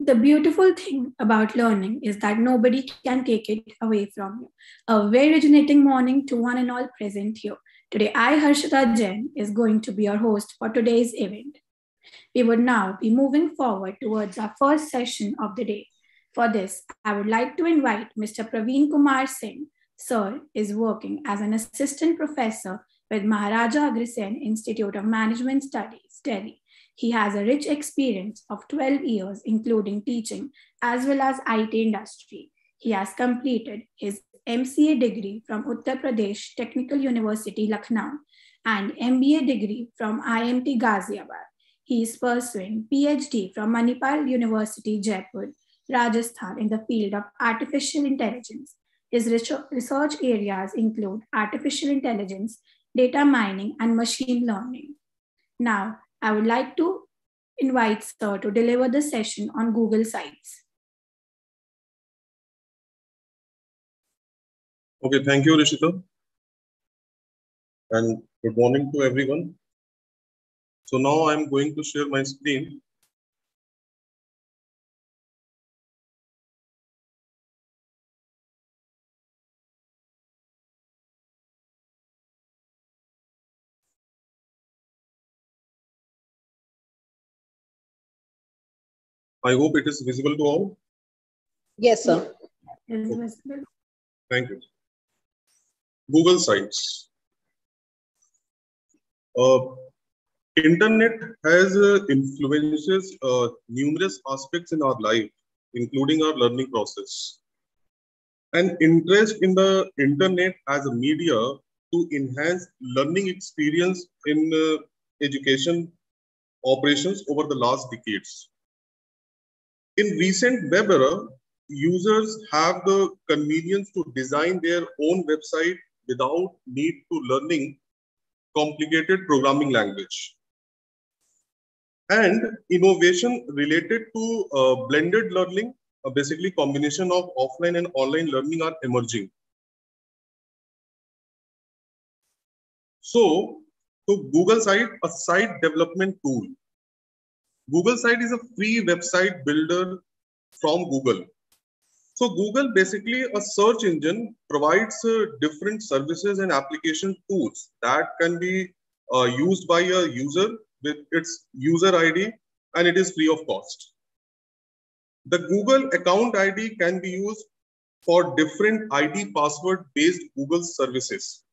The beautiful thing about learning is that nobody can take it away from you. A very rejuvenating morning to one and all present here. Today, I, Harshita Jain, is going to be your host for today's event. We would now be moving forward towards our first session of the day. For this, I would like to invite Mr. Praveen Kumar Singh. Sir is working as an assistant professor with Maharaja Agrisen Institute of Management Studies, Delhi. He has a rich experience of 12 years, including teaching as well as IT industry. He has completed his MCA degree from Uttar Pradesh Technical University, Lucknow, and MBA degree from IMT Ghaziabad. He is pursuing PhD from Manipal University, Jaipur, Rajasthan, in the field of artificial intelligence. His research areas include artificial intelligence, data mining, and machine learning. Now, I would like to invite Sir to deliver the session on Google Sites. Okay, thank you, Rishita. And good morning to everyone. So now I'm going to share my screen. I hope it is visible to all. Yes, sir. Okay. Thank you. Google Sites. Internet has influences numerous aspects in our life, including our learning process. An interest in the internet as a media to enhance learning experience in education operations over the last decades. In recent web era, users have the convenience to design their own website without need to learning complicated programming language. And innovation related to blended learning, basically combination of offline and online learning are emerging. So Google Site, a site development tool. Google Site is a free website builder from Google. So Google, basically a search engine, provides different services and application tools that can be used by a user with its user ID, and it is free of cost. The Google account ID can be used for different ID password based Google services.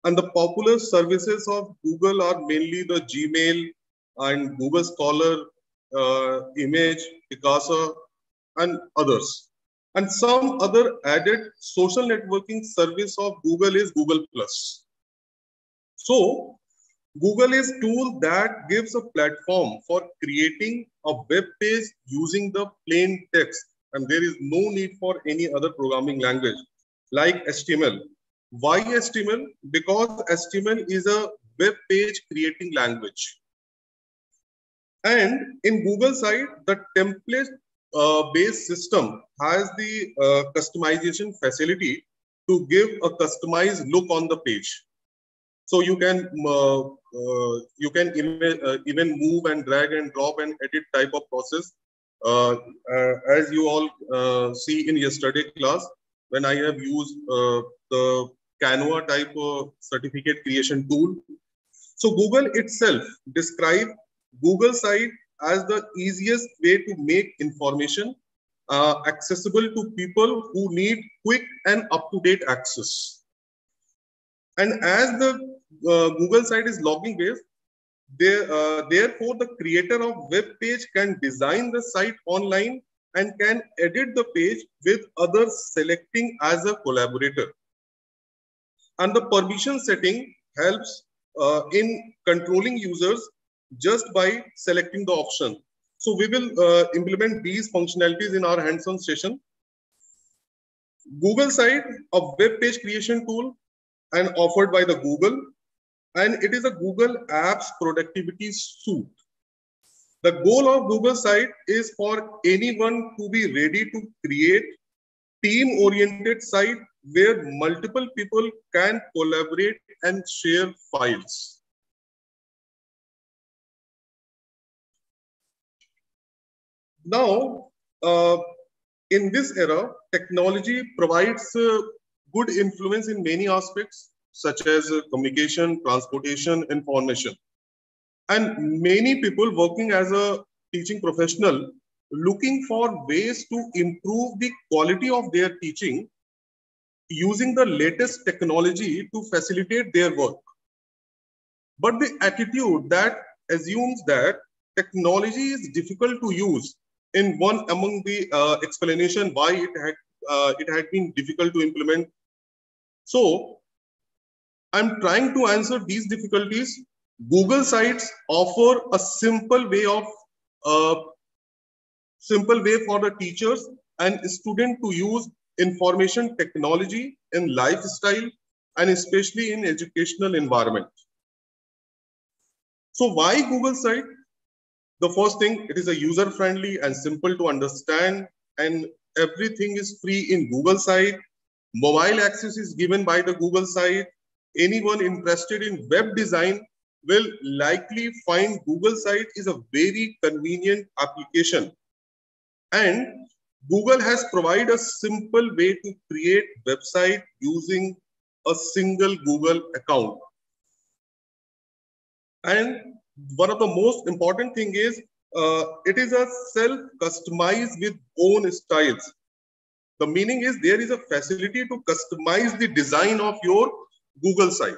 And the popular services of Google are mainly the Gmail and Google Scholar, Image, Picasa, and others. And some other added social networking service of Google is Google+. So Google is a tool that gives a platform for creating a web page using the plain text, and there is no need for any other programming language like HTML. Why HTML? Because HTML is a web page creating language. And in Google site, the template based system has the customization facility to give a customized look on the page. So you can even move and drag and drop and edit type of process. As you all see in yesterday class, when I have used the Canva type of certificate creation tool. So Google itself describes Google site as the easiest way to make information accessible to people who need quick and up-to-date access. And as the Google site is logging based, therefore the creator of web page can design the site online and can edit the page with others selecting as a collaborator. And the permission setting helps in controlling users just by selecting the option. So we will implement these functionalities in our hands-on session. Google site, a web page creation tool and offered by the Google, and it is a Google Apps productivity suite. The goal of Google site is for anyone to be ready to create team-oriented site where multiple people can collaborate and share files. Now, uh, in this era, technology provides good influence in many aspects, such as communication, transportation, information. And many people working as a teaching professional looking for ways to improve the quality of their teaching using the latest technology to facilitate their work. But the attitude that assumes that technology is difficult to use in one among the explanation why it had been difficult to implement. So I'm trying to answer these difficulties. Google Sites offer a simple way for the teachers and students to use information technology in lifestyle and especially in educational environment. So why Google Site? The first thing, it is a user-friendly and simple to understand, and everything is free in Google Site. Mobile access is given by the Google Site. Anyone interested in web design will likely find Google Site is a very convenient application. And Google has provided a simple way to create website using a single Google account. And one of the most important thing is it is a self-customized with own styles. The meaning is there is a facility to customize the design of your Google site.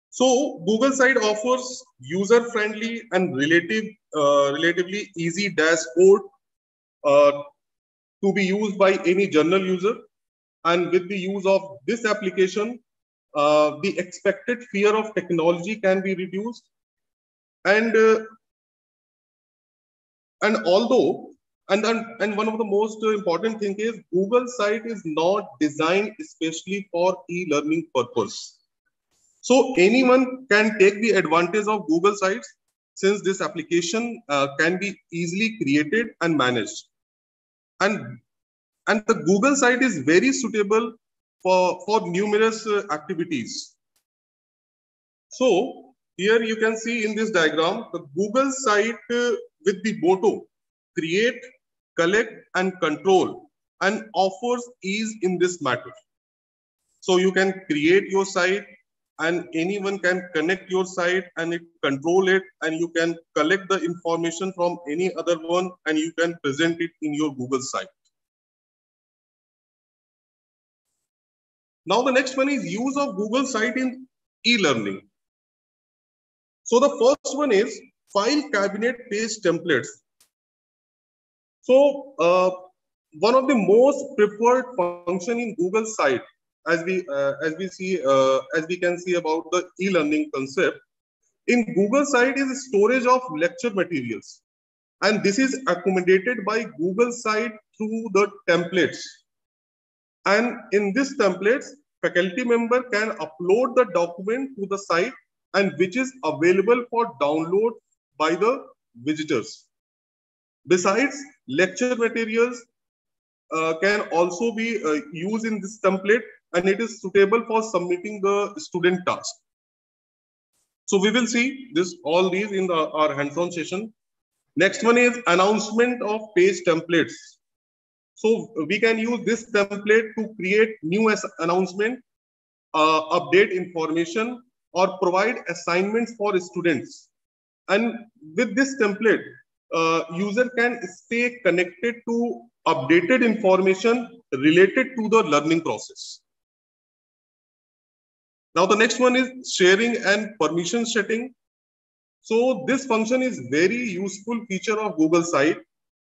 So Google site offers user-friendly and relatively easy dashboard to be used by any general user. And with the use of this application, the expected fear of technology can be reduced. And one of the most important thing is Google site is not designed especially for e-learning purpose. So anyone can take the advantage of Google sites since this application can be easily created and managed. And the Google site is very suitable for numerous activities. So here you can see in this diagram, the Google site with the motto, create, collect, and control, and offers ease in this matter. So you can create your site and anyone can connect your site and control it, and you can collect the information from any other one and you can present it in your Google site. Now the next one is use of Google site in e-learning. So the first one is file cabinet page templates. So one of the most preferred function in Google site, as we can see about the e-learning concept, in Google site is storage of lecture materials, and this is accommodated by Google site through the templates. And in this templates, faculty member can upload the document to the site and which is available for download by the visitors. Besides, lecture materials can also be used in this template and it is suitable for submitting the student task. So we will see all these in our hands-on session. Next one is announcement of page templates. So we can use this template to create new announcement, update information, or provide assignments for students. And with this template, user can stay connected to updated information related to the learning process. Now the next one is sharing and permission setting. So this function is very useful feature of Google site,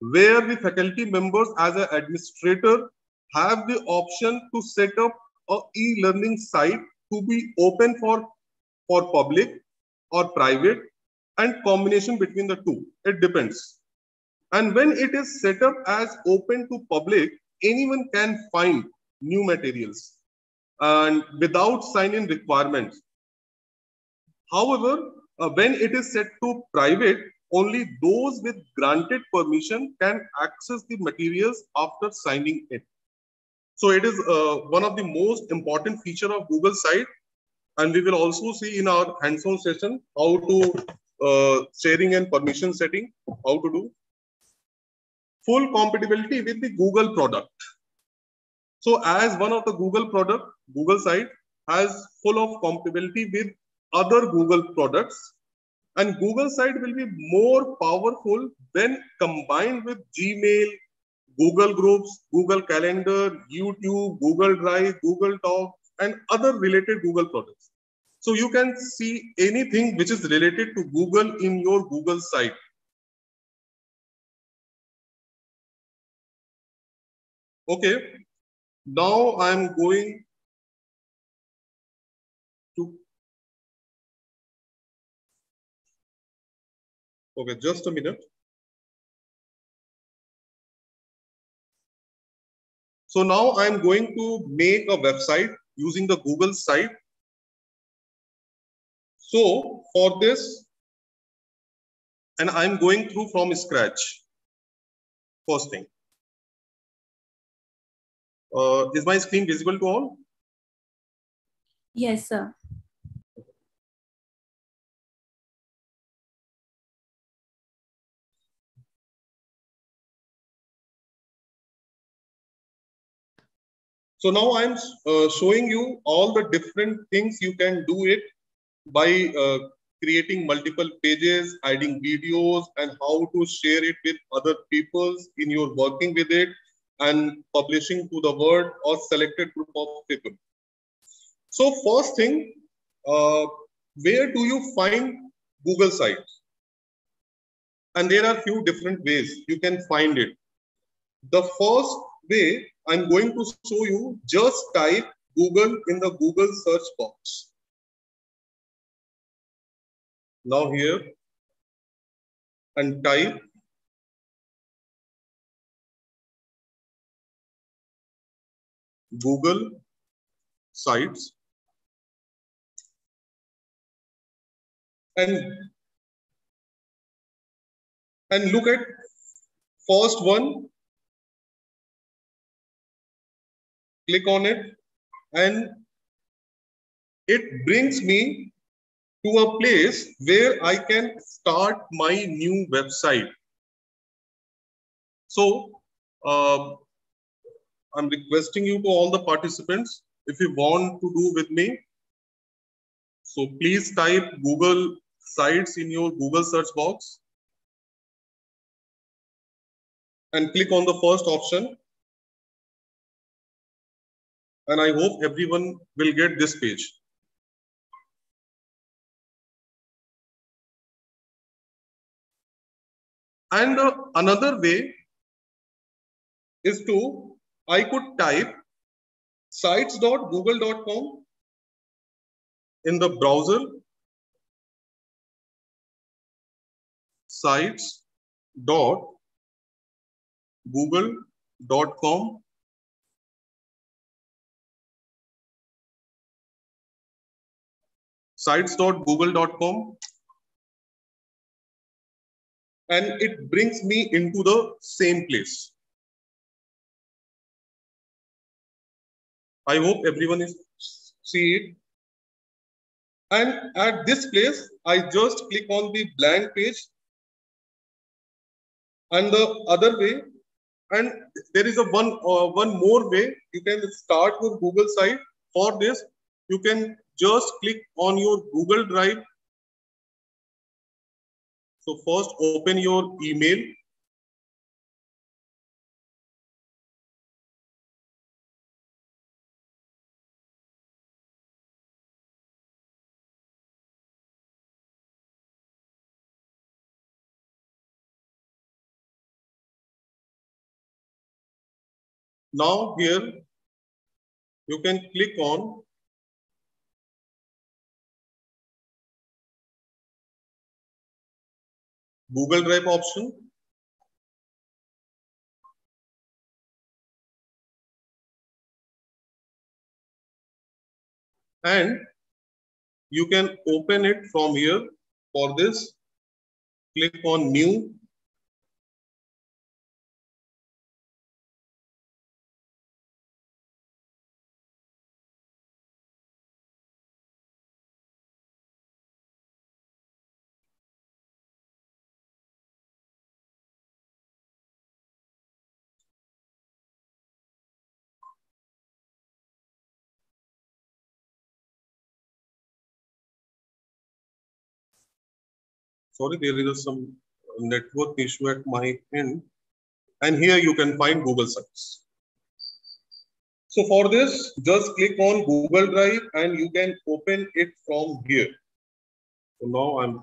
where the faculty members as an administrator have the option to set up a e-learning site to be open for public or private, and combination between the two. It depends. And when it is set up as open to public, anyone can find new materials and without sign-in requirements. However, when it is set to private, only those with granted permission can access the materials after signing in. So it is one of the most important feature of Google site, and we will also see in our hands-on session how to sharing and permission setting, how to do. Full compatibility with the Google product. So as one of the Google product, Google site has full of compatibility with other Google products, and Google site will be more powerful when combined with Gmail, Google Groups, Google Calendar, YouTube, Google Drive, Google Talk, and other related Google products. So you can see anything which is related to Google in your Google site. Okay, now I'm going to, okay, just a minute. So now I'm going to make a website using the Google site. So for this, and I'm going through from scratch. First thing. Is my screen visible to all? Yes, sir. So now I'm showing you all the different things you can do it by creating multiple pages, adding videos, and how to share it with other people in your working with it and publishing to the world or selected group of people. So first thing, where do you find Google sites? And there are few different ways you can find it. The first way I'm going to show you, just type Google in the Google search box. Now here, and type Google sites, and look at first one, click on it, and it brings me to a place where I can start my new website. So I'm requesting you to all the participants, if you want to do with me, so please type Google sites in your Google search box and click on the first option. And I hope everyone will get this page. And another way is to, I could type sites.google.com in the browser, sites.google.com, sites.google.com, and it brings me into the same place. I hope everyone is see it. And at this place, I just click on the blank page. And the other way, and there is a one more way you can start your Google site. For this, you can just click on your Google Drive. So first open your email. Now here, you can click on Google Drive option. And you can open it from here. For this, click on new. Sorry, there is some network issue at my end. And here you can find Google Sites. So for this, just click on Google Drive and you can open it from here. So now I'm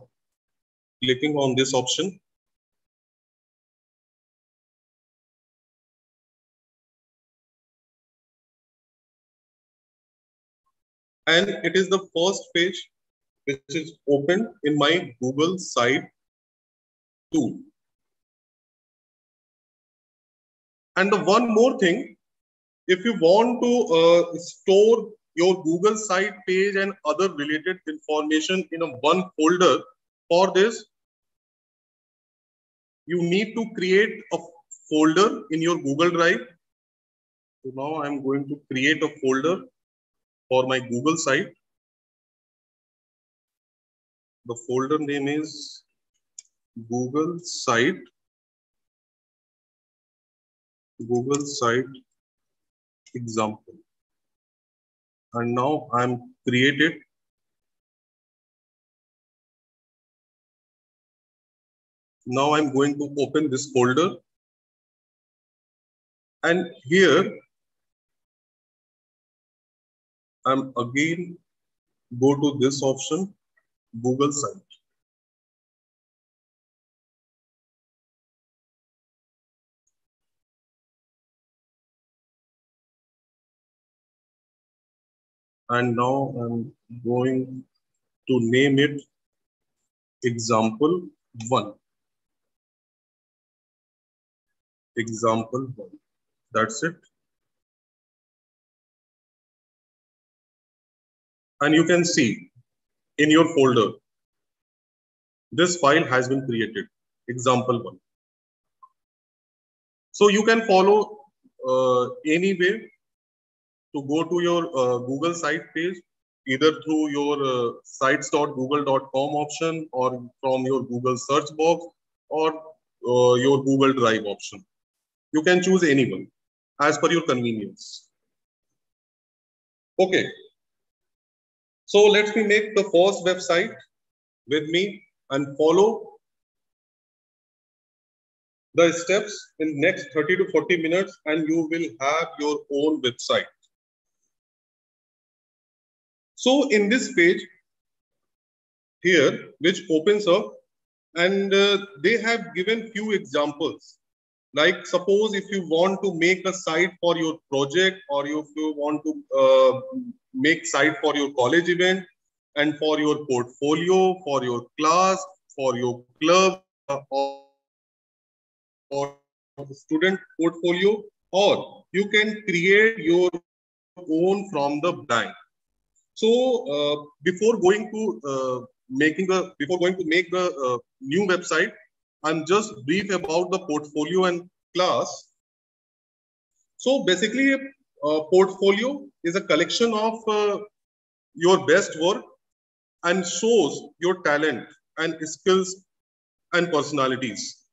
clicking on this option. And it is the first page which is open in my Google Site tool. And the one more thing, if you want to store your Google Site page and other related information in a one folder, for this, you need to create a folder in your Google Drive. So now I'm going to create a folder for my Google Site. The folder name is Google Site example. And now I'm created. Now I'm going to open this folder. And here I'm again go to this option, Google Site. And now I'm going to name it example 1. Example 1. That's it. And you can see in your folder, this file has been created, example 1. So you can follow any way to go to your Google site page, either through your sites.google.com option or from your Google search box or your Google Drive option. You can choose any one as per your convenience. Okay. So let me make the first website with me and follow the steps in next 30 to 40 minutes and you will have your own website. So in this page here, which opens up and they have given few examples. Like suppose if you want to make a site for your project or if you want to make site for your college event and for your portfolio, for your class, for your club or student portfolio, or you can create your own from the blank. So before going to make the new website, I'm just brief about the portfolio and class. So basically, portfolio is a collection of your best work and shows your talent and skills and personalities.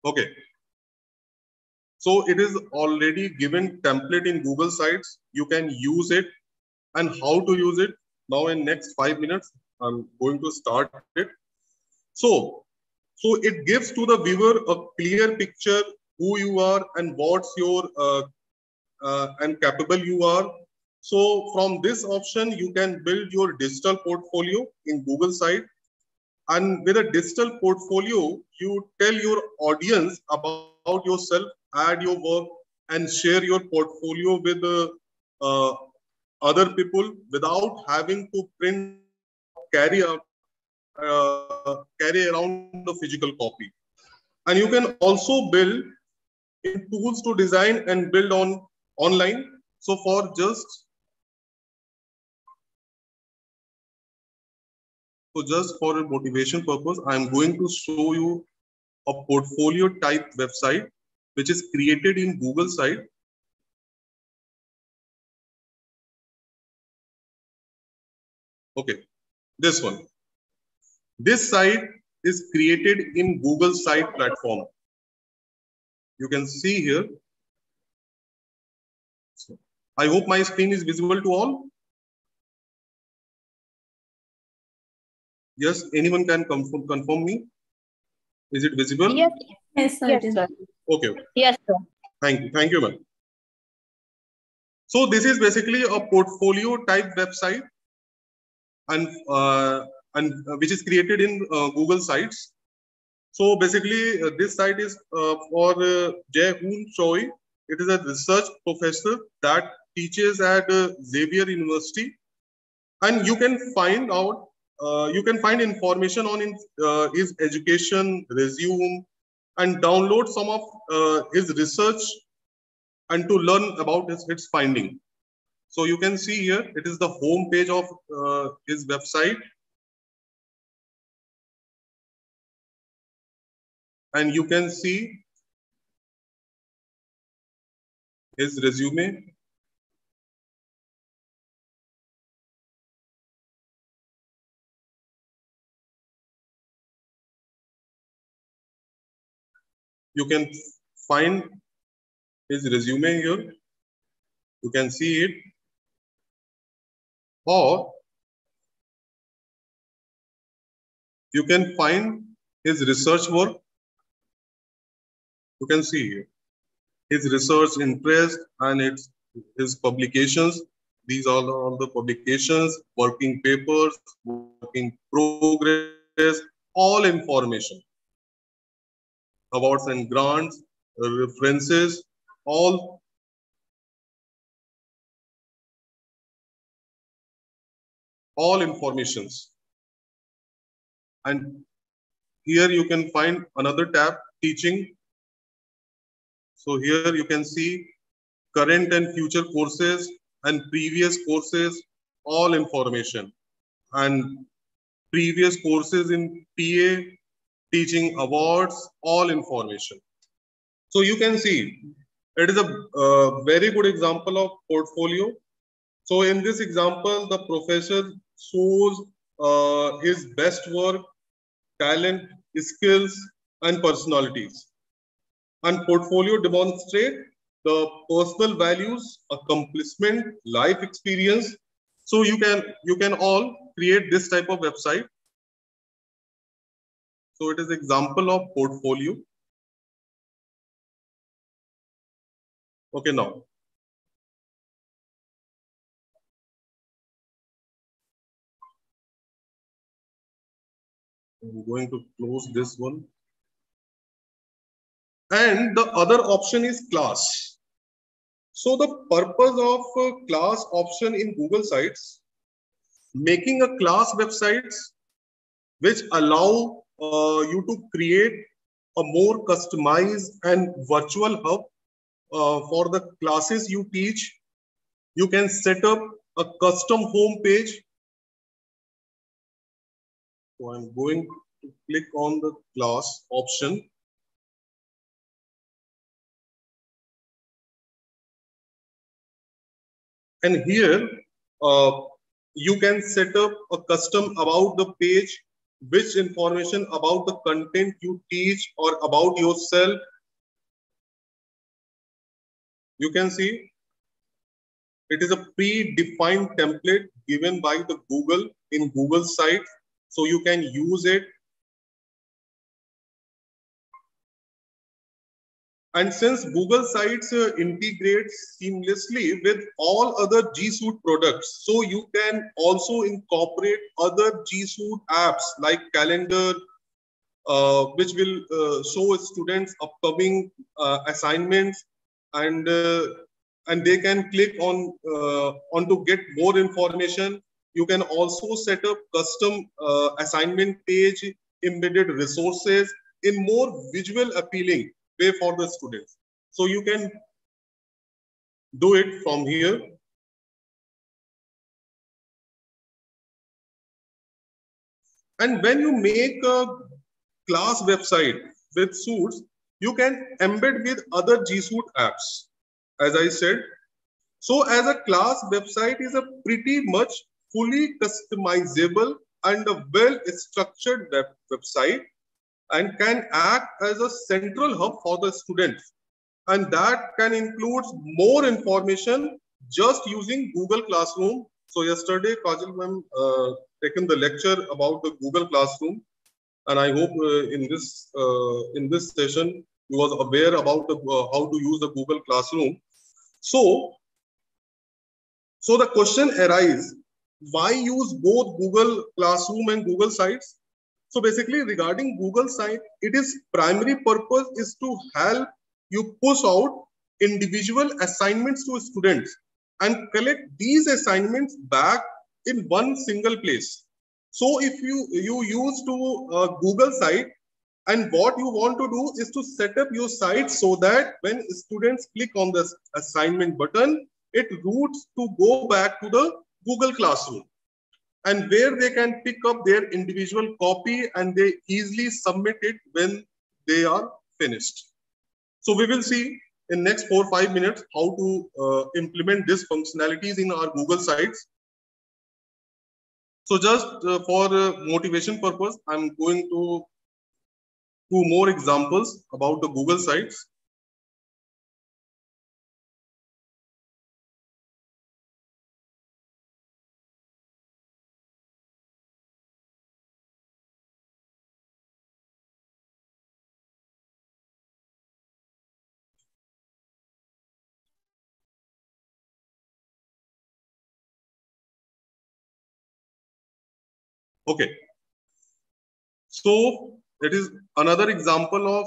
Okay. So it is already given template in Google Sites. You can use it and how to use it. Now in next 5 minutes, I'm going to start it. So it gives to the viewer a clear picture who you are and what's your and capable you are. So from this option, you can build your digital portfolio in Google Site. And with a digital portfolio, you tell your audience about yourself, add your work, and share your portfolio with other people without having to print carry around the physical copy. And you can also build in tools to design and build on online. So just for a motivation purpose, I'm going to show you a portfolio type website which is created in Google site. Okay, this one. This site is created in Google Site platform. You can see here. I hope my screen is visible to all. Yes, anyone can confirm me. Is it visible? Yes. Yes, sir. Yes, sir. Okay. Yes, sir. Thank you, ma'am. So this is basically a portfolio type website, and which is created in Google Sites. So basically, this site is for Jae Hoon Choi. It is a research professor that teaches at Xavier University, and you can find out. You can find information on his education, resume, and download some of his research and to learn about its finding. So you can see here, it is the home page of his website. And you can see his resume. You can find his resume here. You can see it. Or you can find his research work. You can see here his research interest and his publications. These are all the publications, working papers, working progress, all information. Awards and grants, references, all informations. And here you can find another tab, teaching. So here you can see current and future courses and previous courses, all information. And previous courses in PA, teaching awards, all information. So you can see it is a very good example of portfolio. So in this example, the professor shows his best work, talent, skills, and personalities. And portfolio demonstrate the personal values, accomplishment, life experience. So you can all create this type of website. So it is example of portfolio. Okay, now. I'm going to close this one. And the other option is class. So the purpose of class option in Google Sites, making a class websites which allow you to create a more customized and virtual hub for the classes you teach. You can set up a custom home page. So I'm going to click on the class option. And here you can set up a custom about the page, which information about the content you teach or about yourself. You can see it is a predefined template given by the Google in Google site. So you can use it. And since Google Sites integrates seamlessly with all other G Suite products, so you can also incorporate other G Suite apps like Calendar, which will show students upcoming assignments, and they can click on to get more information. You can also set up custom assignment page, embedded resources in more visual appealing way for the students. So you can do it from here. And when you make a class website with suits, you can embed with other G Suite apps, as I said. So as a class website is a pretty much fully customizable and a well-structured website and can act as a central hub for the students. And that can include more information just using Google Classroom. So yesterday, Kajal ma'am taken the lecture about the Google Classroom, and I hope in this session you was aware about how to use the Google Classroom. So the question arises: why use both Google Classroom and Google Sites? So basically, regarding Google Site, its primary purpose is to help you push out individual assignments to students and collect these assignments back in one single place. So if you use to Google Site, and what you want to do is to set up your site so that when students click on the assignment button, it routes to go back to the Google Classroom, and where they can pick up their individual copy and they easily submit it when they are finished. So we will see in next 4 or 5 minutes how to implement these functionalities in our Google Sites. So just for motivation purpose, I'm going to two more examples about the Google Sites. Okay, so it is another example of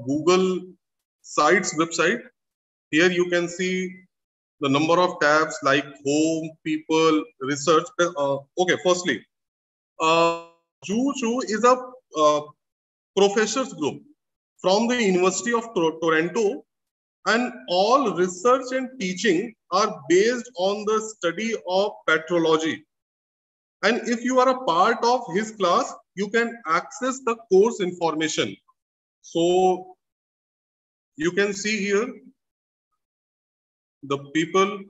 Google Sites website. Here you can see the number of tabs like home, people, research. Okay, firstly, Juju is a professors group from the University of Toronto, and all research and teaching are based on the study of petrology. And if you are a part of his class, you can access the course information. So you can see here the people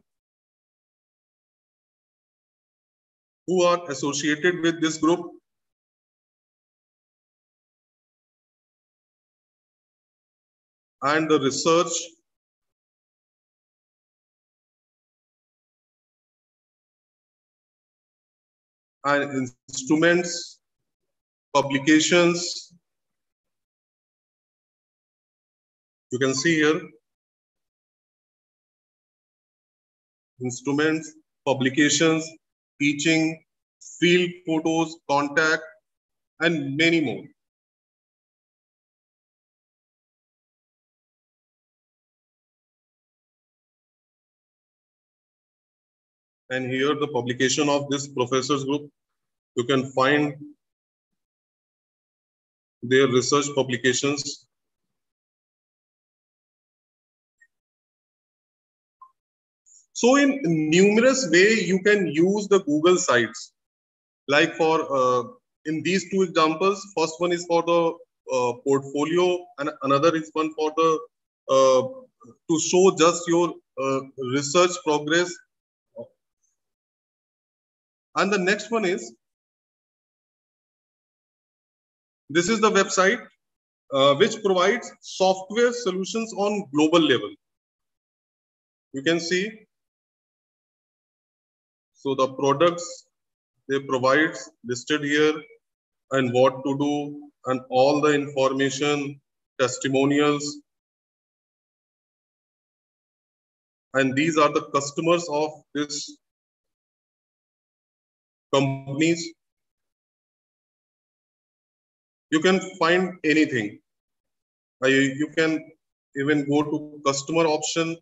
who are associated with this group. And the research and instruments, publications. You can see here instruments, publications, teaching, field photos, contact, and many more. And here the publication of this professors group, you can find their research publications. So in numerous ways, you can use the Google Sites. Like for in these two examples, first one is for the portfolio, and another is one for the to show just your research progress. And the next one is, this is the website which provides software solutions on global level. You can see, so the products they provide listed here, and what to do, and all the information, testimonials. And these are the customers of this companies. You can find anything. You can even go to customer option.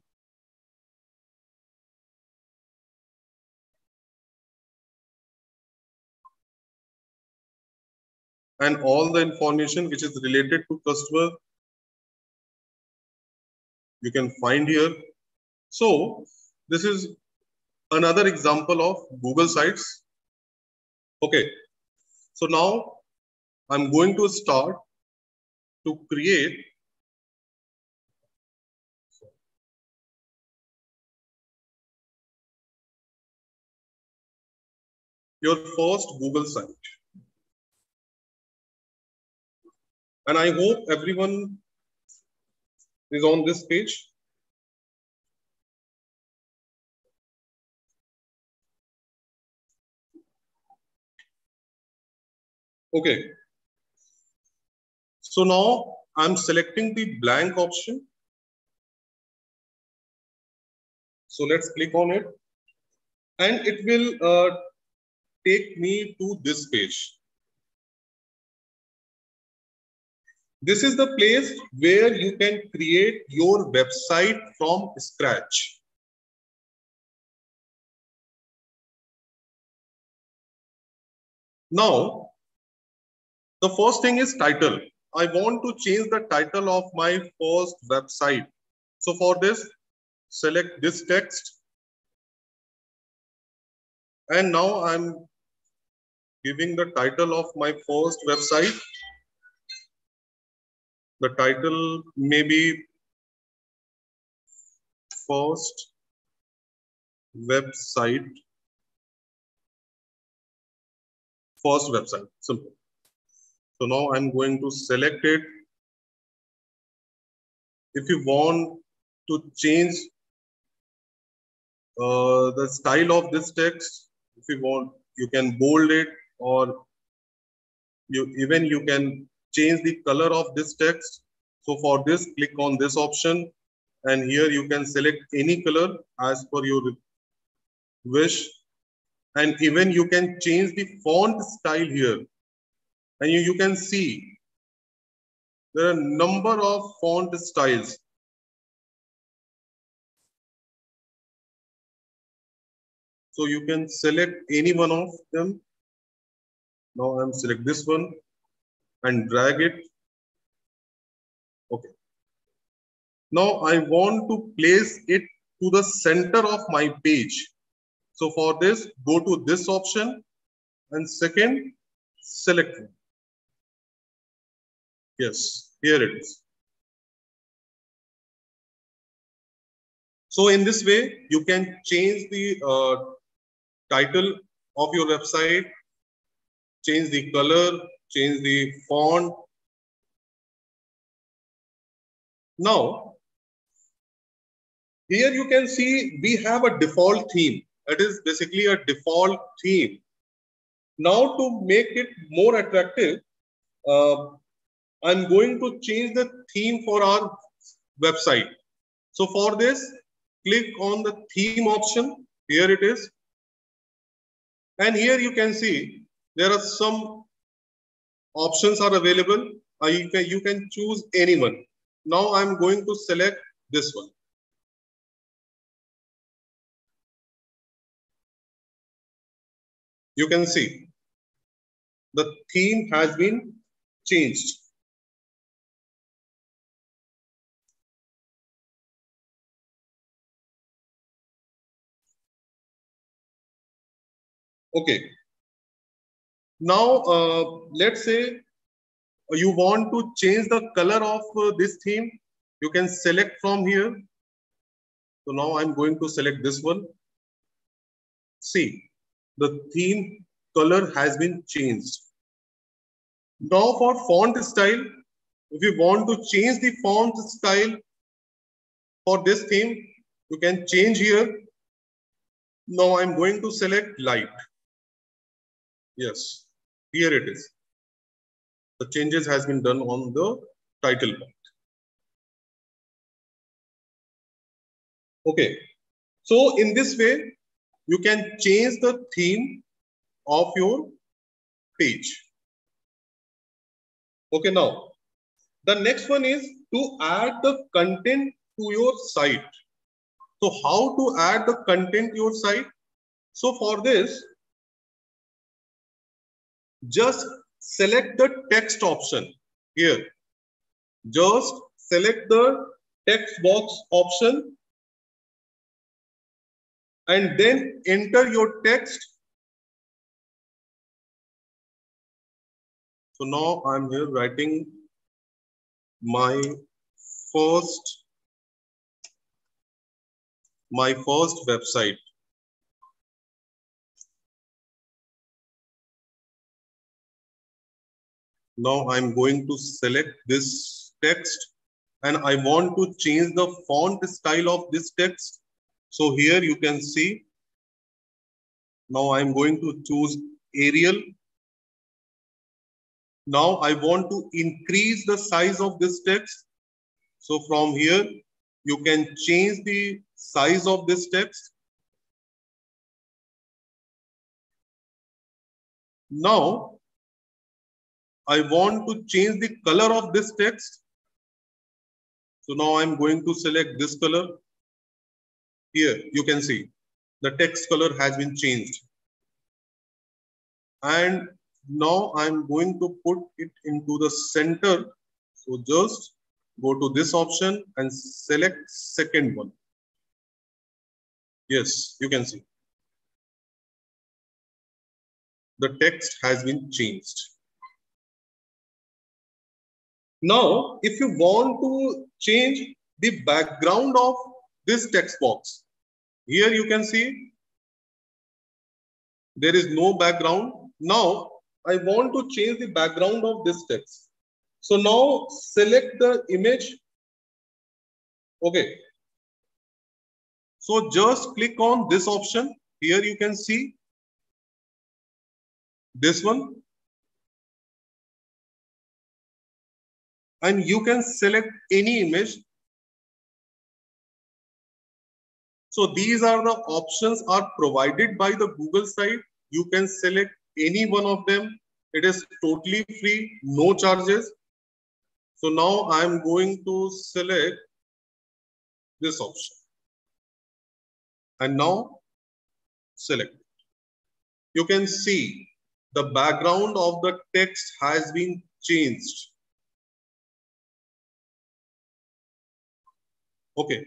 And all the information which is related to customer, you can find here. So this is another example of Google Sites. Okay, so now I'm going to start to create your first Google site. And I hope everyone is on this page. Okay. So now I'm selecting the blank option. So let's click on it. And it will take me to this page. This is the place where you can create your website from scratch. Now, the first thing is title. I want to change the title of my first website. So for this, select this text. And now I'm giving the title of my first website. The title may be first website. First website, simple. So now I'm going to select it. If you want to change the style of this text, if you want, you can bold it, or you can change the color of this text. So for this, click on this option, and here you can select any color as per your wish. And even you can change the font style here. And you can see there are a number of font styles. So you can select any one of them. Now I'm select this one and drag it. Okay. Now I want to place it to the center of my page. So for this, go to this option and second, select it. Yes, here it is. So in this way, you can change the title of your website, change the color, change the font. Now, here you can see we have a default theme. That is basically a default theme. Now to make it more attractive, I'm going to change the theme for our website. So for this, click on the theme option. Here it is. And here you can see there are some options are available. You can choose any one. Now I'm going to select this one. You can see the theme has been changed. Okay. Now, let's say you want to change the color of this theme. You can select from here. So now I'm going to select this one. See, the theme color has been changed. Now for font style, if you want to change the font style for this theme, you can change here. Now I'm going to select light. Yes, here it is. The changes has been done on the title part. Okay, so in this way, you can change the theme of your page. Okay, now the next one is to add the content to your site. So how to add the content to your site? So for this, just select the text option here. Just select the text box option and then enter your text. So now I'm here writing my first website. Now I'm going to select this text and I want to change the font style of this text. So here you can see, now I'm going to choose Arial. Now I want to increase the size of this text. So from here, you can change the size of this text. Now, I want to change the color of this text. So now I'm going to select this color. Here, you can see the text color has been changed. And now I'm going to put it into the center. So just go to this option and select second one. Yes, you can see. The text has been changed. Now, if you want to change the background of this text box, here you can see there is no background. Now, I want to change the background of this text. So now select the image. Okay. So just click on this option. Here you can see this one. And you can select any image. So these are the options are provided by the Google site. You can select any one of them. It is totally free, no charges. So now I'm going to select this option. And now select. You can see the background of the text has been changed. Okay.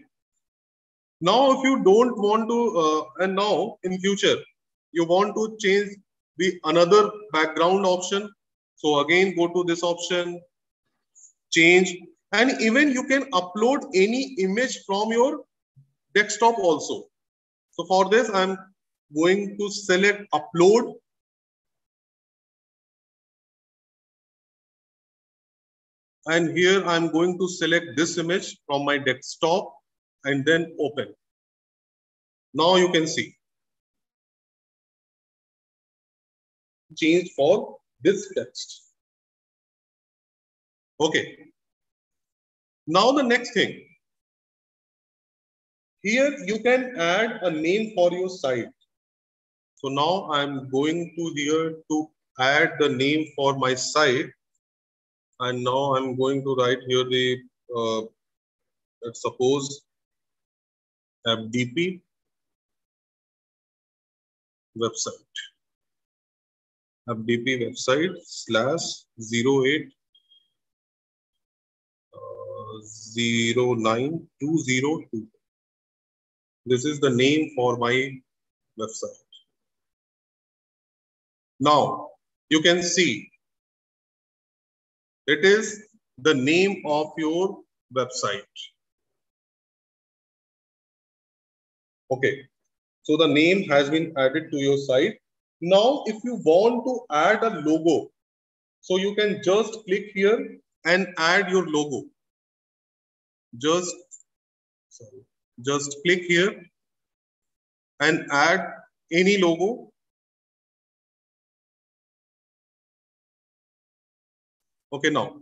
Now, if you don't want to, and now in future, you want to change the another background option. So again, go to this option, change, and even you can upload any image from your desktop also. So for this, I'm going to select upload. And here I'm going to select this image from my desktop and then open. Now you can see. Change for this text. Okay. Now the next thing. Here you can add a name for your site. So now I'm going to here to add the name for my site. And now I'm going to write here the, let's suppose, FDP website. FDP website /08 09202. This is the name for my website. Now you can see it is the name of your website. Okay, so the name has been added to your site. Now, if you want to add a logo, so you can just click here and add your logo. Just click here and add any logo. Okay, now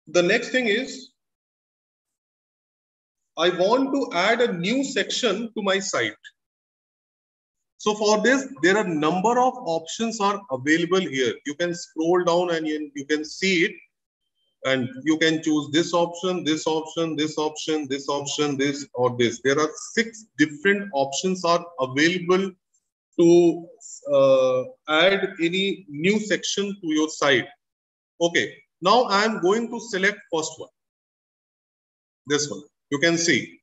the next thing is I want to add a new section to my site. So for this, there are a number of options are available here. You can scroll down and you can see it. And you can choose this option, this option, this option, this option, this or this. There are 6 different options are available to add any new section to your site. Okay, now I am going to select first one. This one. You can see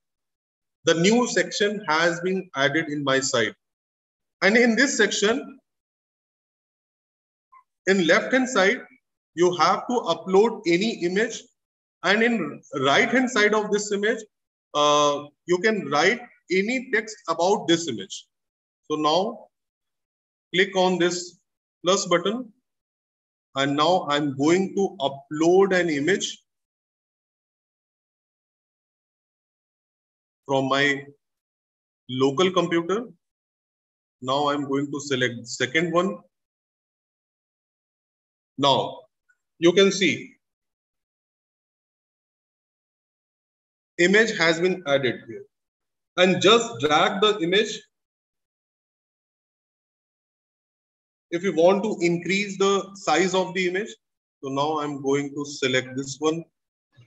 the new section has been added in my site. And in this section, in left hand side, you have to upload any image, and in right hand side of this image, you can write any text about this image. So now click on this plus button, and now I'm going to upload an image from my local computer. Now I'm going to select the second one. Now you can see image has been added here, and just drag the image. If you want to increase the size of the image, so now I'm going to select this one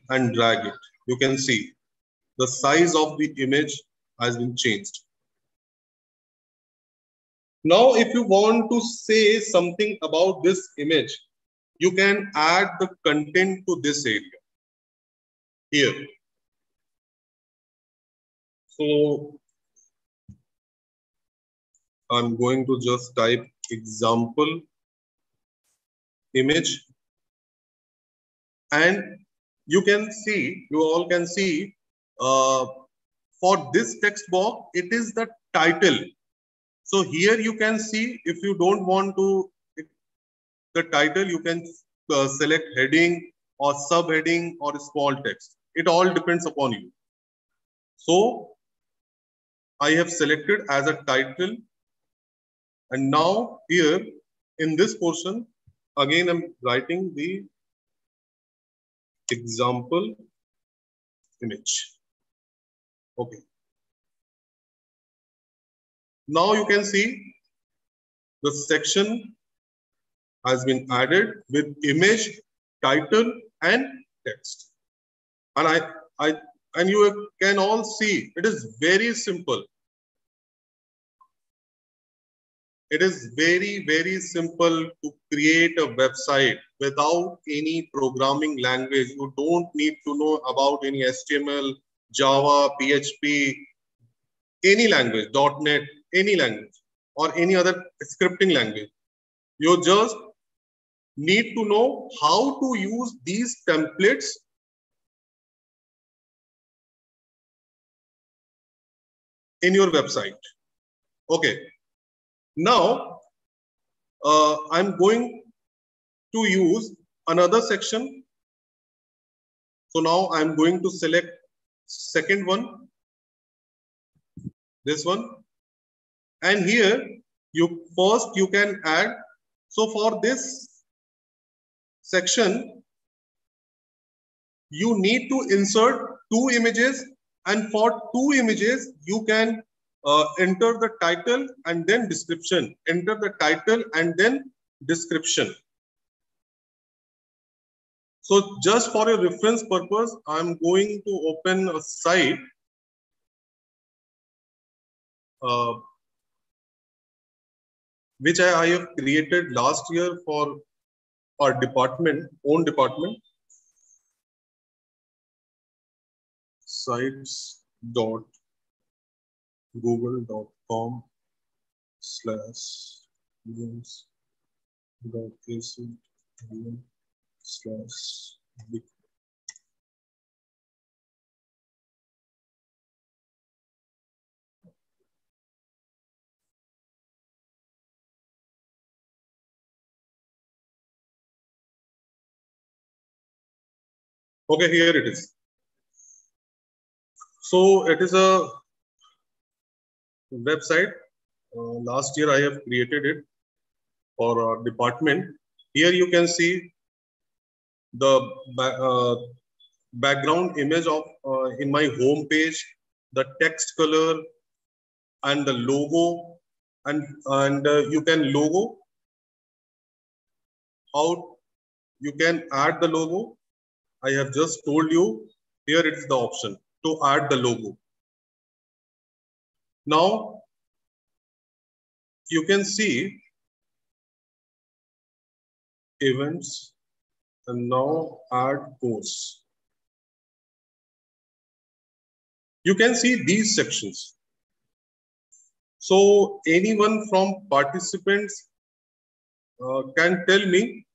and drag it. You can see the size of the image has been changed. Now, if you want to say something about this image, you can add the content to this area here. So I'm going to just type example image, and you all can see for this text box, it is the title. So here you can see, if you don't want to the title, you can select heading or subheading or small text. It all depends upon you. So I have selected as a title, and now here in this portion, again I'm writing the example image. Okay. Now you can see the section has been added with image, title, and text. And you can all see it is very simple. It is very, very simple to create a website without any programming language. You don't need to know about any HTML, Java, PHP, any language, .NET, any language, or any other scripting language. You just need to know how to use these templates in your website. Okay. Now, I'm going to use another section. So now I'm going to select second one, this one. And here, you can add. So for this section, you need to insert 2 images. And for 2 images, you can enter the title and then description. Enter the title and then description. So just for a reference purpose, I'm going to open a site which I have created last year for our own department. sites.google.com/MAIMS.ac/. Okay, here it is. So it is a website. Last year I have created it for our department. Here you can see the background image of in my home page, the text color, and the logo, and you can logo. How you can add the logo? I have just told you. Here it is the option to add the logo. Now you can see events, and now add course. You can see these sections. So anyone from participants can tell me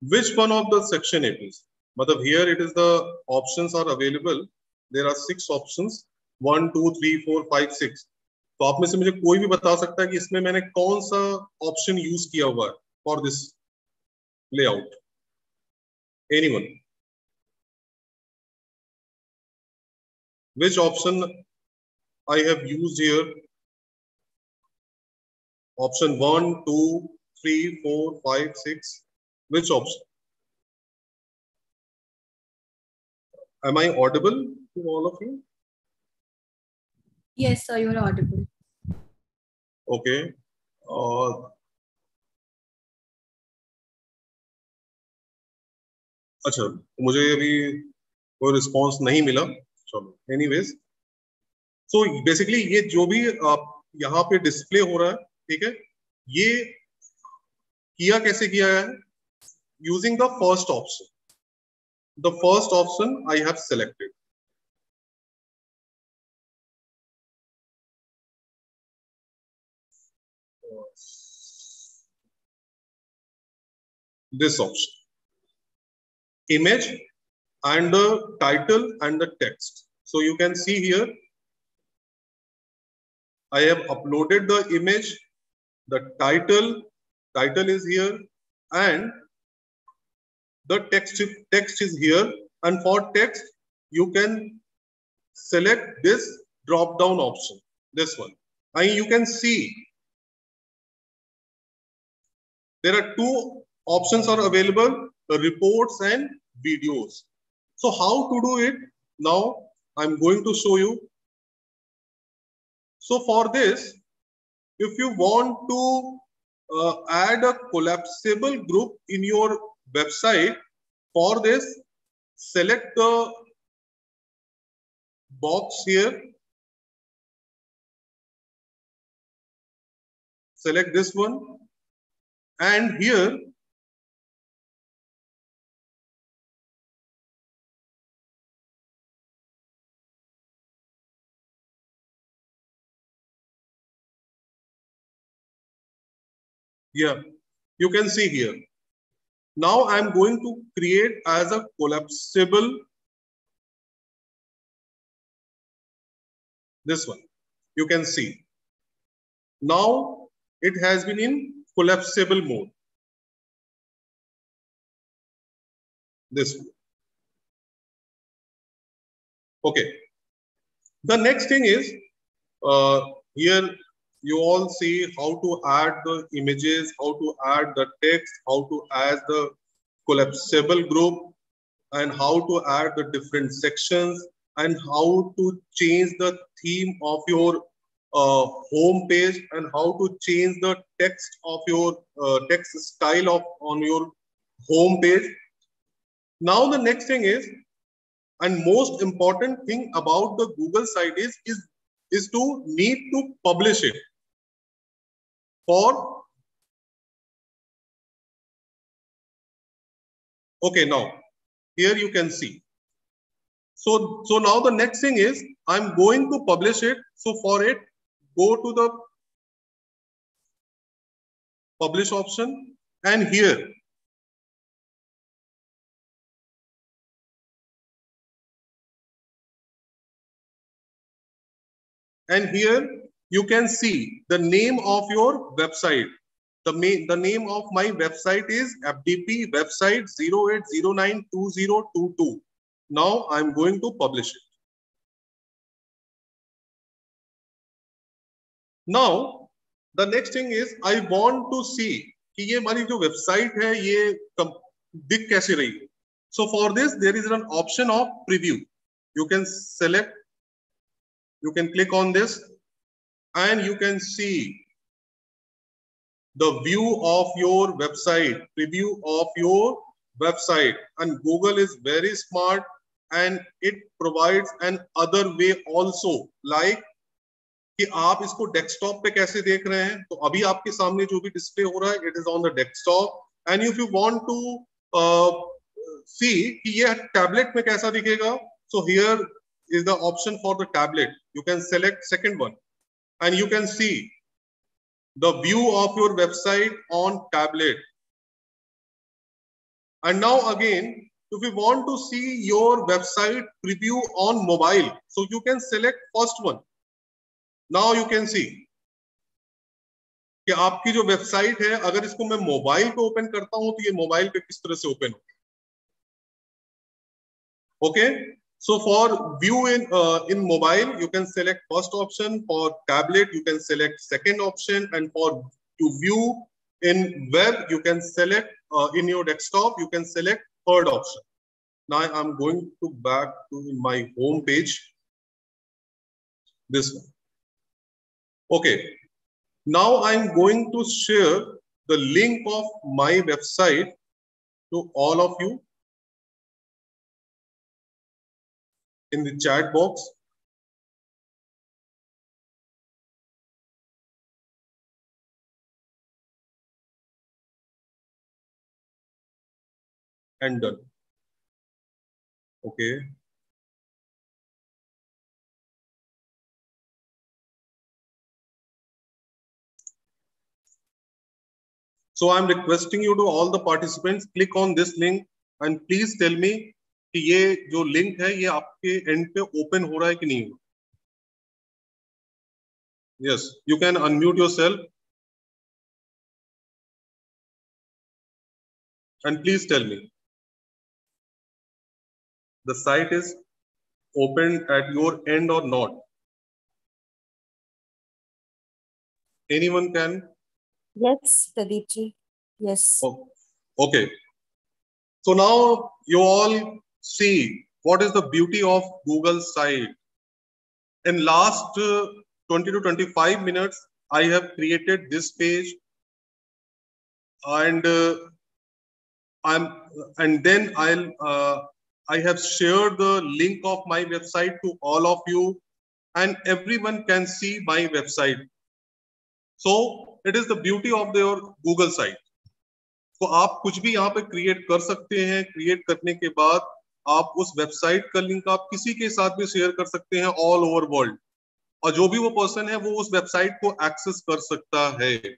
which one of the section it is. But here it is, the options are available. There are 6 options, 1, 2, 3, 4, 5, 6. तो आप में से मुझे कोई भी बता सकता है कि इसमें मैंने कौन सा ऑप्शन यूज किया हुआ है for this layout? Anyone? Which option I have used here? Option 1, 2, 3, 4, 5, 6. Which option? Am I audible to all of you? Yes, sir, you are audible. Okay. अच्छा, मुझे अभी कोई रिस्पॉन्स नहीं मिला. चलो, एनीवेज, सो बेसिकली ये जो भी यहाँ पे डिस्प्ले हो रहा है, ठीक है, ये किया कैसे किया है? Using the first option. The first option I have selected. This option, image and the title and the text. So you can see here, I have uploaded the image, the title is here, and the text is here. And for text, you can select this drop down option, this one, and you can see there are two options are available, the reports and videos. So how to do it? Now I'm going to show you. So for this, if you want to add a collapsible group in your website, for this, select the box here. Select this one. And here, yeah, you can see here. Now I'm going to create as a collapsible, this one, you can see. Now it has been in collapsible mode. This one. Okay. The next thing is, here you all see how to add the images, how to add the text, how to add the collapsible group, and how to add the different sections, and how to change the theme of your home page, and how to change the text of your text style of on your home page. Now the next thing is, and most important thing about the Google site is to need to publish it. For okay, now here you can see. So now the next thing is, I'm going to publish it. So for it, go to the publish option, and here you can see the name of your website. The name of my website is FDP website 08092022. Now I'm going to publish it. Now the next thing is, I want to see कि ये हमारी जो website है ये दिख कैसे रही है. So for this, there is an option of preview. You can select, you can click on this, and you can see the view of your website, preview of your website. And Google is very smart, and it provides an other way also, like कि आप इसको desktop पे कैसे देख रहे हैं. तो अभी आपके सामने जो भी डिस्प्ले हो रहा है, it is on the desktop. And if you want to see कि ये टैबलेट में कैसा दिखेगा, so here is the option for the tablet. You can select second one, and you can see the view of your website on tablet. And now again, if you want to see your website preview on mobile, so you can select first one. Now you can सी कि आपकी जो website है, अगर इसको मैं mobile पे open करता हूं तो ये मोबाइल पे किस तरह से ओपन हो. Okay, so for view in mobile you can select first option, for tablet you can select second option, and for to view in web you can select in your desktop you can select third option. Now I'm going to back to my home page, this one. Okay, now I'm going to share the link of my website to all of you in the chat box. And done. Okay. So I'm requesting you to all the participants click on this link and please tell me कि ये जो link है ये आपके end पे open हो रहा है कि नहीं हो. Yes, you can unmute yourself and please tell me the site is open at your end or not. Anyone can? Yes, Pradeep ji. Yes. Oh, okay. So now you all see what is the beauty of Google site. In last 20 to 25 minutes, I have created this page, and then I have shared the link of my website to all of you, and everyone can see my website. So it is the beauty of your Google site. तो आप कुछ भी यहाँ पे create कर सकते हैं. Create करने के बाद आप उस वेबसाइट का लिंक आप किसी के साथ भी शेयर कर सकते हैं ऑल ओवर वर्ल्ड, और जो भी वो पर्सन है वो उस वेबसाइट को एक्सेस कर सकता है.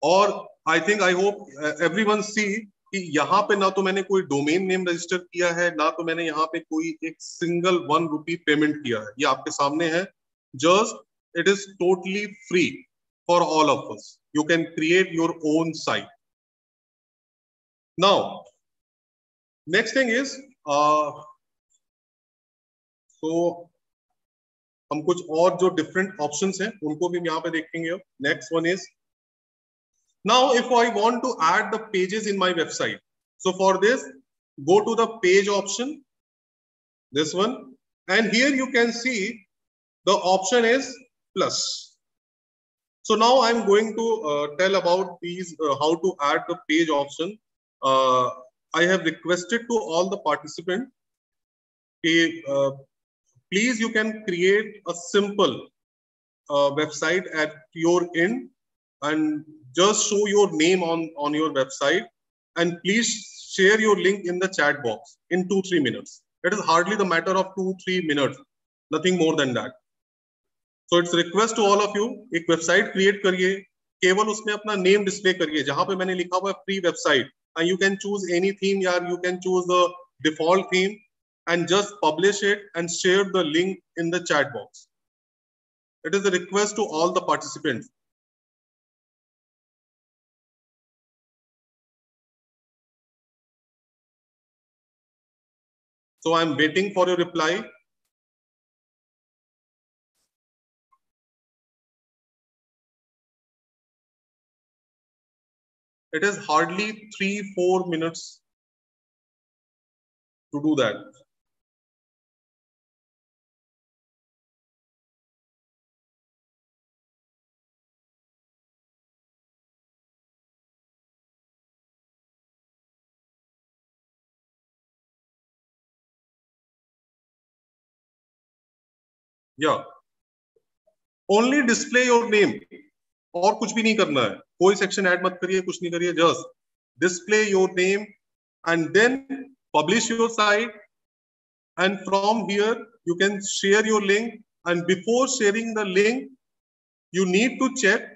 और I think I hope everyone see कि यहाँ पे ना तो मैंने कोई डोमेन नेम रजिस्टर किया है, ना तो मैंने यहाँ पे कोई एक सिंगल ₹1 पेमेंट किया है. ये आपके सामने है. Just it is totally free for all of us. You can create your own site. Now next thing is तो हम कुछ और जो डिफरेंट ऑप्शंस हैं उनको भी यहाँ पे देखेंगे. Next one is, now if I want to add the pages in my website, so for this go to the page option, this one, and here you can see the option is plus. So now I'm going to tell about these how to add the page option. I have requested to all the participants, please you can create a simple website at your end and just show your name on your website, and please share your link in the chat box in 2-3 minutes. It is hardly the matter of 2-3 minutes, nothing more than that. So it's request to all of you, एक website create करिए, केवल उसमें अपना name display करिए जहां पे मैंने लिखा हुआ है free website, and you can choose any theme, यार you can choose the default theme and just publish it and share the link in the chat box. It is a request to all the participants. So I'm waiting for your reply. It is hardly 3-4 minutes to do that. Yeah. Only display your name. और कुछ भी नहीं करना है. कोई section add मत करिए, कुछ नहीं करिए. Just display your name and then publish your site. And from here you can share your link. And before sharing the link, you need to check.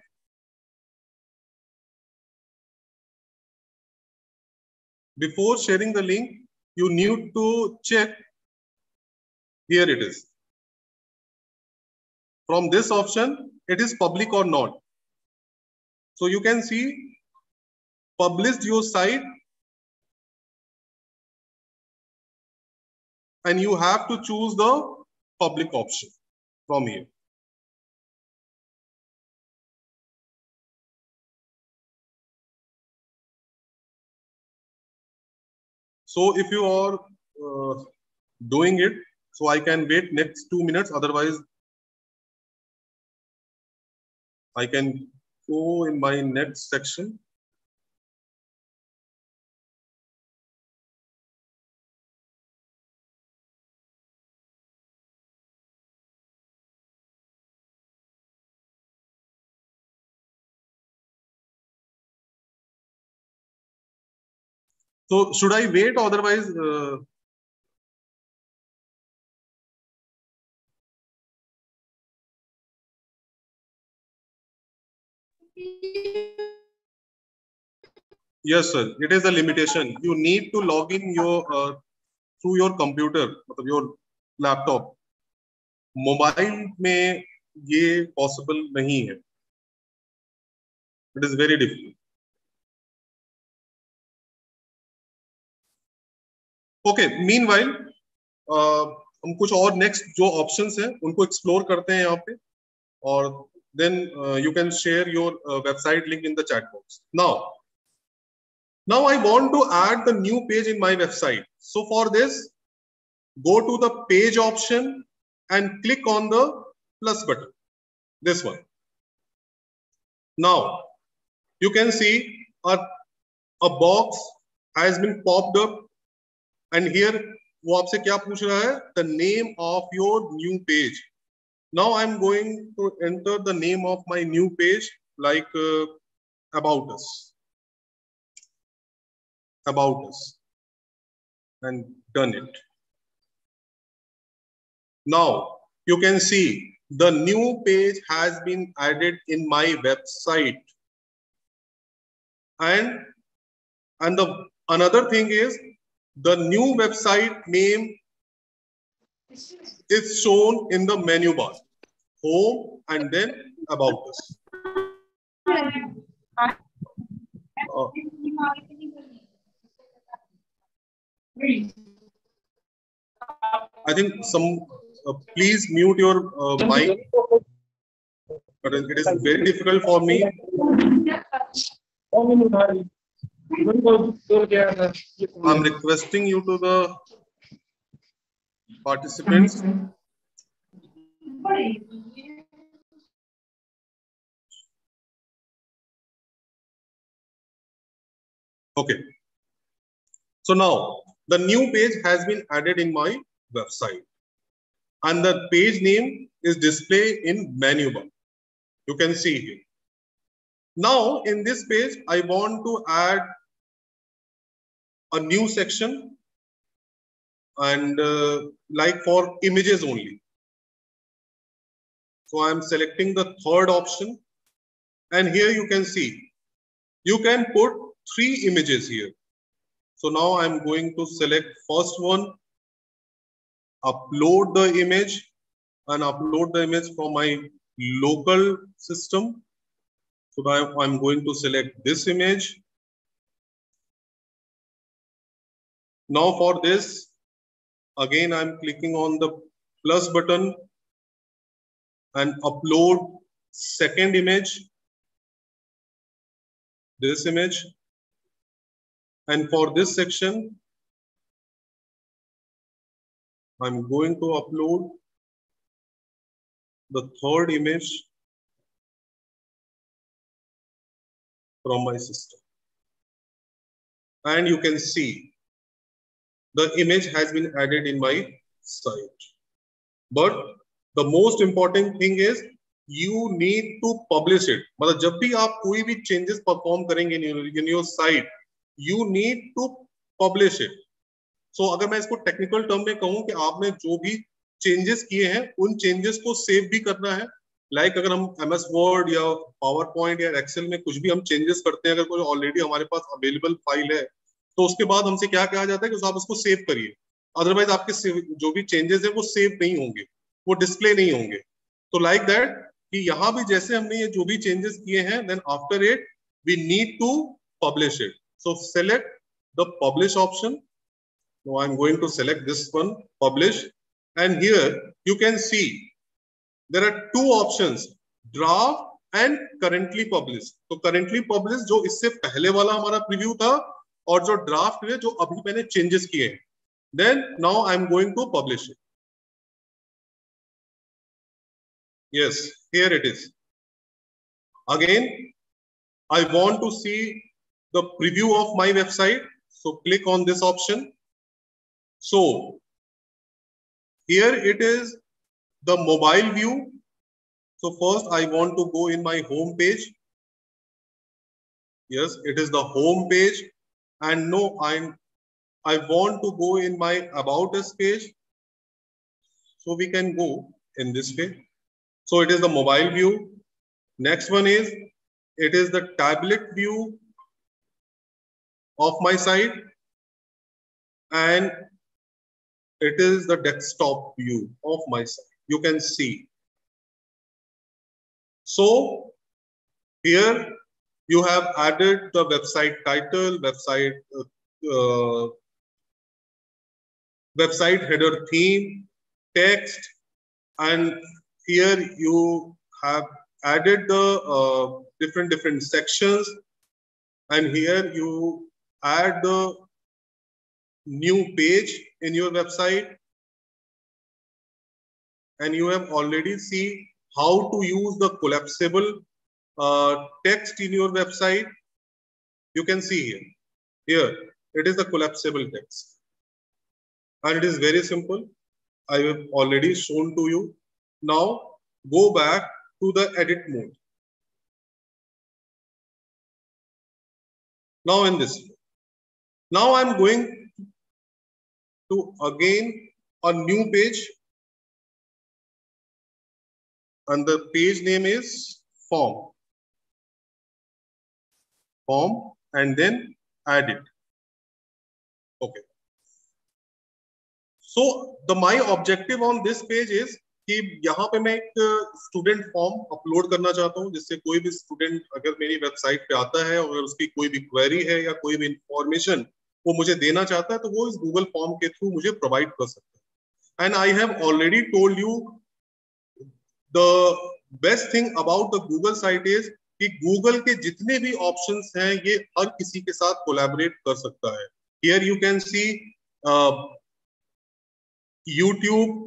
Before sharing the link, you need to check. Here it is. from this option, it is public or not. So you can see published your site, and you have to choose the public option from here. So if you are doing it, so I can wait next 2 minutes, otherwise I can go in my next section. So should I wait, otherwise yes sir, it is a limitation. You need to log in your through your computer, your laptop. Mobile में ये possible नहीं है. It is very difficult. Okay, meanwhile हम कुछ और next जो options हैं उनको एक्सप्लोर करते हैं यहाँ पे, और then you can share your website link in the chat box. Now I want to add the new page in my website. So for this, go to the page option and click on the plus button, this one. Now you can see a box has been popped up, and here वो आपसे क्या पूछ रहा है? The name of your new page. Now I'm going to enter the name of my new page, like about us, and done it. Now you can see the new page has been added in my website, and the another thing is the new website name is shown in the menu bar, home and then about us. I think some please mute your mic, but it is very difficult for me. I'm requesting you to the participants. Okay. So now the new page has been added in my website, and the page name is displayed in menu bar. You can see here. Now in this page, I want to add a new section, and like for images only. So I'm selecting the third option, and here you can see you can put 3 images here. So now I'm going to select first one, upload the image, and upload the image from my local system. So now I'm going to select this image. Now for this, again I'm clicking on the plus button and upload second image, this image. And for this section, I'm going to upload the third image from my system. And you can see the image has been added in my site. But the most important thing is you need to publish it. मतलब जब भी आप कोई भी changes perform करेंगे in your site, you need to publish it. So अगर मैं इसको टेक्निकल टर्म में कहूँ कि आपने जो भी चेंजेस किए हैं उन चेंजेस को सेव भी करना है. लाइक अगर हम MS वर्ड या पावर पॉइंट या एक्सेल में कुछ भी हम चेंजेस करते हैं, अगर कोई ऑलरेडी हमारे पास अवेलेबल फाइल है, तो उसके बाद हमसे क्या कहा जाता है कि आप उसको सेव करिए. अदरवाइज आपके जो भी चेंजेस है वो सेव नहीं होंगे, वो डिस्प्ले नहीं होंगे. तो लाइक दैट कि यहाँ भी जैसे हमने ये जो भी चेंजेस किए हैं, then after it we need to publish it. So select the publish option. Now I'm going to select this one, publish, and here you can see there are two options, draft and currently published. तो currently published जो इससे पहले वाला हमारा preview था, और जो draft है जो अभी मैंने चेंजेस किए हैं. Then now I'm going to publish it. Yes, here it is. Again, I want to see the preview of my website. So click on this option. So here it is the mobile view. So first I want to go in my home page. Yes, it is the home page. And no, I want to go in my about us page. So we can go in this way. So it is the mobile view. Next one is, it is the tablet view of my site, and it is the desktop view of my site. You can see. So here you have added the website title, website header theme, text, and here you have added the different sections, and here you add the new page in your website, and you have already seen how to use the collapsible text in your website. You can see here. Here it is the collapsible text, and it is very simple. I have already shown to you. Now go back to the edit mode. Now in this, now I'm going to again a new page, and the page name is form, and then add it. Okay. So my objective on this page is कि यहाँ पे मैं एक student form upload करना चाहता हूँ, जिससे कोई भी स्टूडेंट अगर मेरी वेबसाइट पे आता है और उसकी कोई भी क्वेरी है या कोई भी इंफॉर्मेशन वो मुझे देना चाहता है, तो वो इस गूगल फॉर्म के थ्रू मुझे प्रोवाइड कर सकता है. And I have already told you the best thing about the Google site is कि गूगल के जितने भी ऑप्शंस हैं ये हर किसी के साथ कोलैबोरेट कर सकता है. Here you can C YouTube,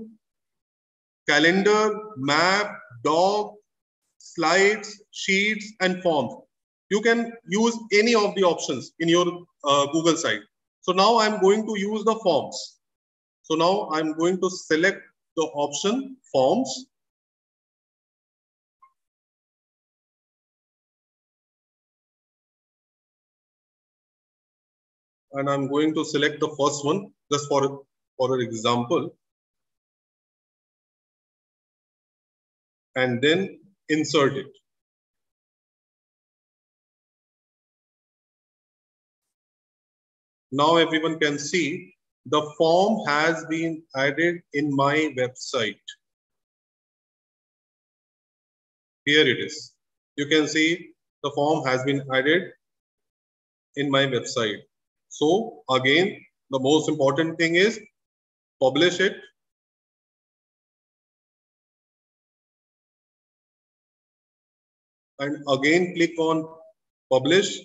calendar, map, dog, slides, sheets, and forms. You can use any of the options in your Google site. So now I'm going to use the forms. So now I'm going to select the option forms. And I'm going to select the first one just for an example. And then insert it. Now everyone can see the form has been added in my website. Here it is. You can see the form has been added in my website. So again, the most important thing is publish it. And again, click on publish.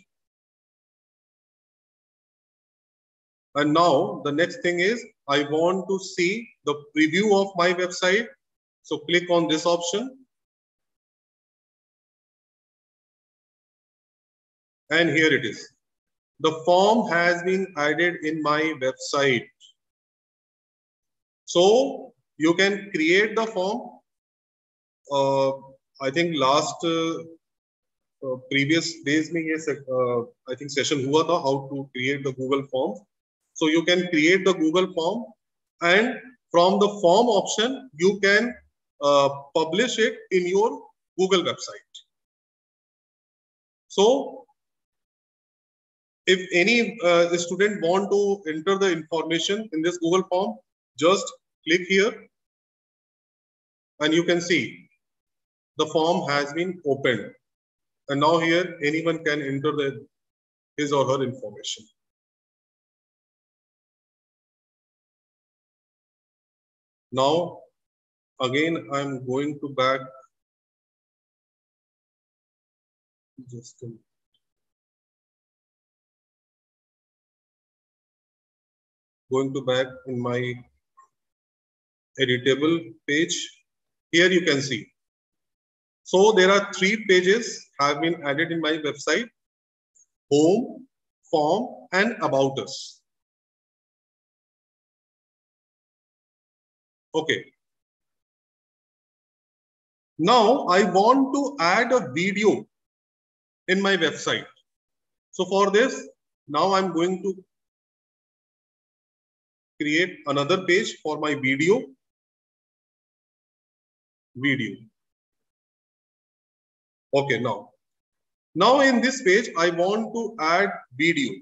And now the next thing is I want to see the preview of my website. So click on this option. And here it is. The form has been added in my website. So you can create the form. I think last previous days में ये I think session हुआ था how to create the Google form. So you can create the Google form, and from the form option you can publish it in your Google website. So if any student want to enter the information in this Google form, just click here, and you can see the form has been opened. And now here anyone can enter his or her information. Now, again, I'm going to back. Just going to back in my editable page. Here you can see. So there are 3 pages have been added in my website: home, form, and about us. Okay. Now I want to add a video in my website. So for this, now I'm going to create another page for my video. Okay, now in this page, I want to add video.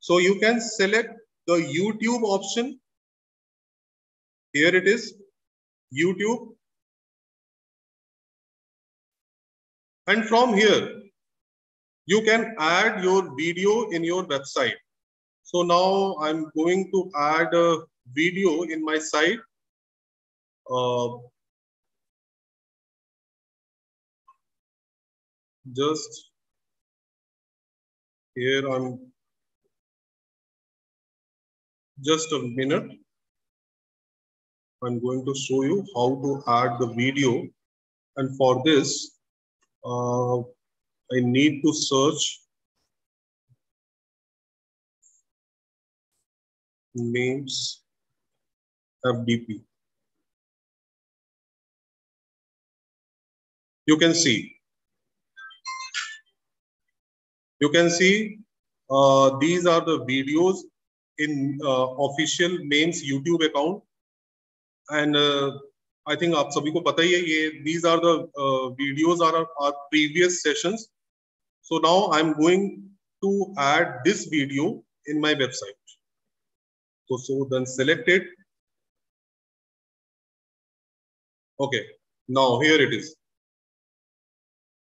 So you can select the YouTube option. Here it is, YouTube. And from here, you can add your video in your website. So now I'm going to add a video in my site. Just here, just a minute. I'm going to show you how to add the video. And for this, I need to search MAIMS FDP. You can see these are the videos in official MAIMS YouTube account. And I think आप सभी को पता ही है ये these are the videos are our previous sessions. So now I'm going to add this video in my website. So then select it. Okay, now here it is.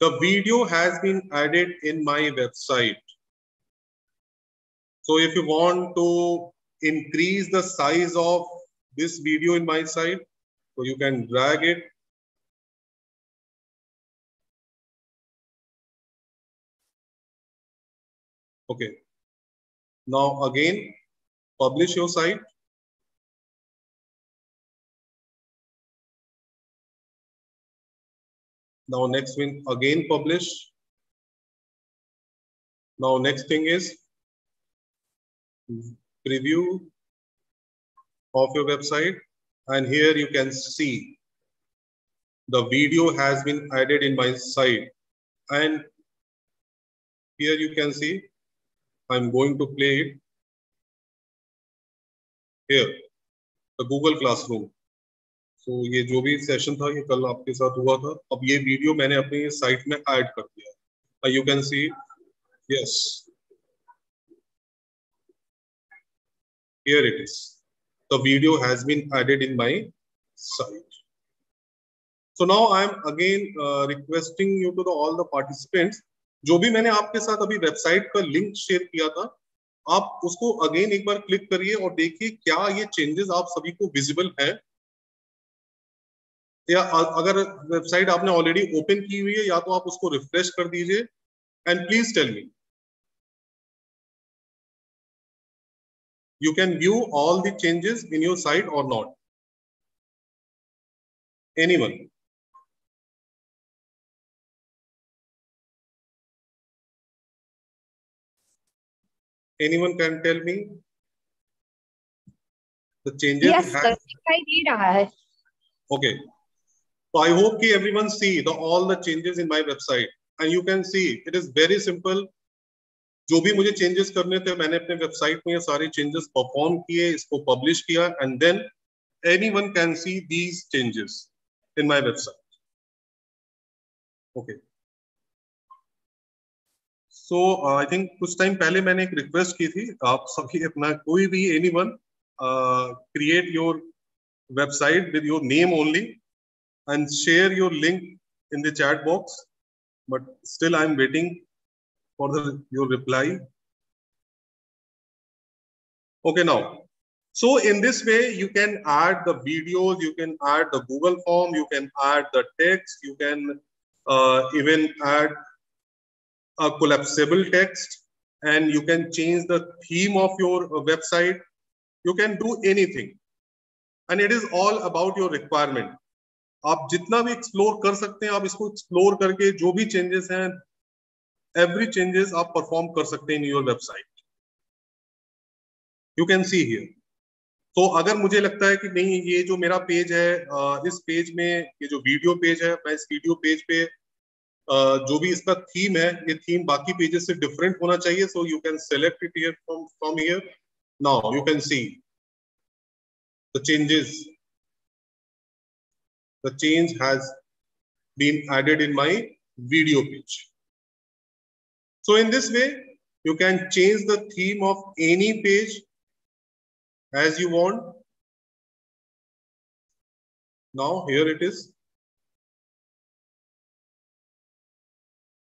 The video has been added in my website. So if you want to increase the size of this video in my site, so you can drag it. Okay. Now again, publish your site. Now next thing, again publish. Now next thing is preview of your website. And here you can see the video has been added in my site. And here you can see, I'm going to play it. Here, the Google Classroom. So ये जो भी session था ये कल आपके साथ हुआ था. अब ये वीडियो मैंने अपनी साइट में ऐड कर दिया. You can see, yes. Here it is. The video has been added in my site. So now I am again requesting you to all the participants. जो भी मैंने आपके साथ अभी वेबसाइट का लिंक शेयर किया था, आप उसको अगेन एक बार क्लिक करिए और देखिए क्या ये चेंजेस आप सभी को विजिबल है, या अगर वेबसाइट आपने ऑलरेडी ओपन की हुई है या तो आप उसको रिफ्रेश कर दीजिए. And please tell me, you can view all the changes in your site or not? Anyone? Anyone can tell me the changes? Yes, sir. दिखाई दे रहा है. Okay. So I hope कि everyone see all the changes in my website, and you can see it is very simple. जो भी मुझे changes करने थे मैंने अपने वेबसाइट में ये सारे चेंजेस परफॉर्म किए, इसको पब्लिश किया, and than anyone can see these changes in my website. Okay. So I think कुछ टाइम पहले मैंने एक रिक्वेस्ट की थी, आप सभी अपना कोई भी anyone create your website with your name only and share your link in the chat box, but still I'm waiting for your reply. Okay, now. So in this way, you can add the videos, you can add the Google form, you can add the text, you can even add a collapsible text, and you can change the theme of your website. You can do anything. And it is all about your requirement. आप जितना भी explore कर सकते हैं, आप इसको explore करके जो भी चेंजेस हैं, एवरी चेंजेस आप परफॉर्म कर सकते हैं in your website. You can see here. तो अगर मुझे लगता है कि नहीं, ये जो मेरा पेज है, इस पेज में ये जो वीडियो पेज है, मैं इस वीडियो पेज पे जो भी इसका थीम है, ये थीम बाकी पेजेस से डिफरेंट होना चाहिए. सो you can select it here from here. Now you can see the changes. The change has been added in my video page. So in this way, you can change the theme of any page as you want. Now here it is.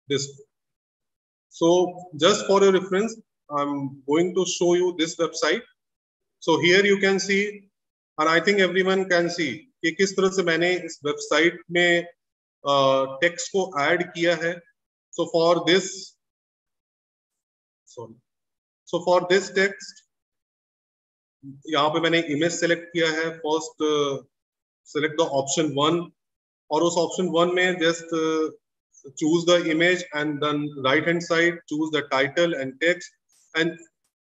This. So just for your reference, I'm going to show you this website. So here you can see, and I think everyone can see कि किस तरह से मैंने इस website में text को add किया है. सो फॉर दिस टेक्स्ट यहाँ पे मैंने इमेज सेलेक्ट किया है. फर्स्ट सेलेक्ट द ऑप्शन 1, और उस ऑप्शन 1 में just choose the image and then right hand side choose the title and text. And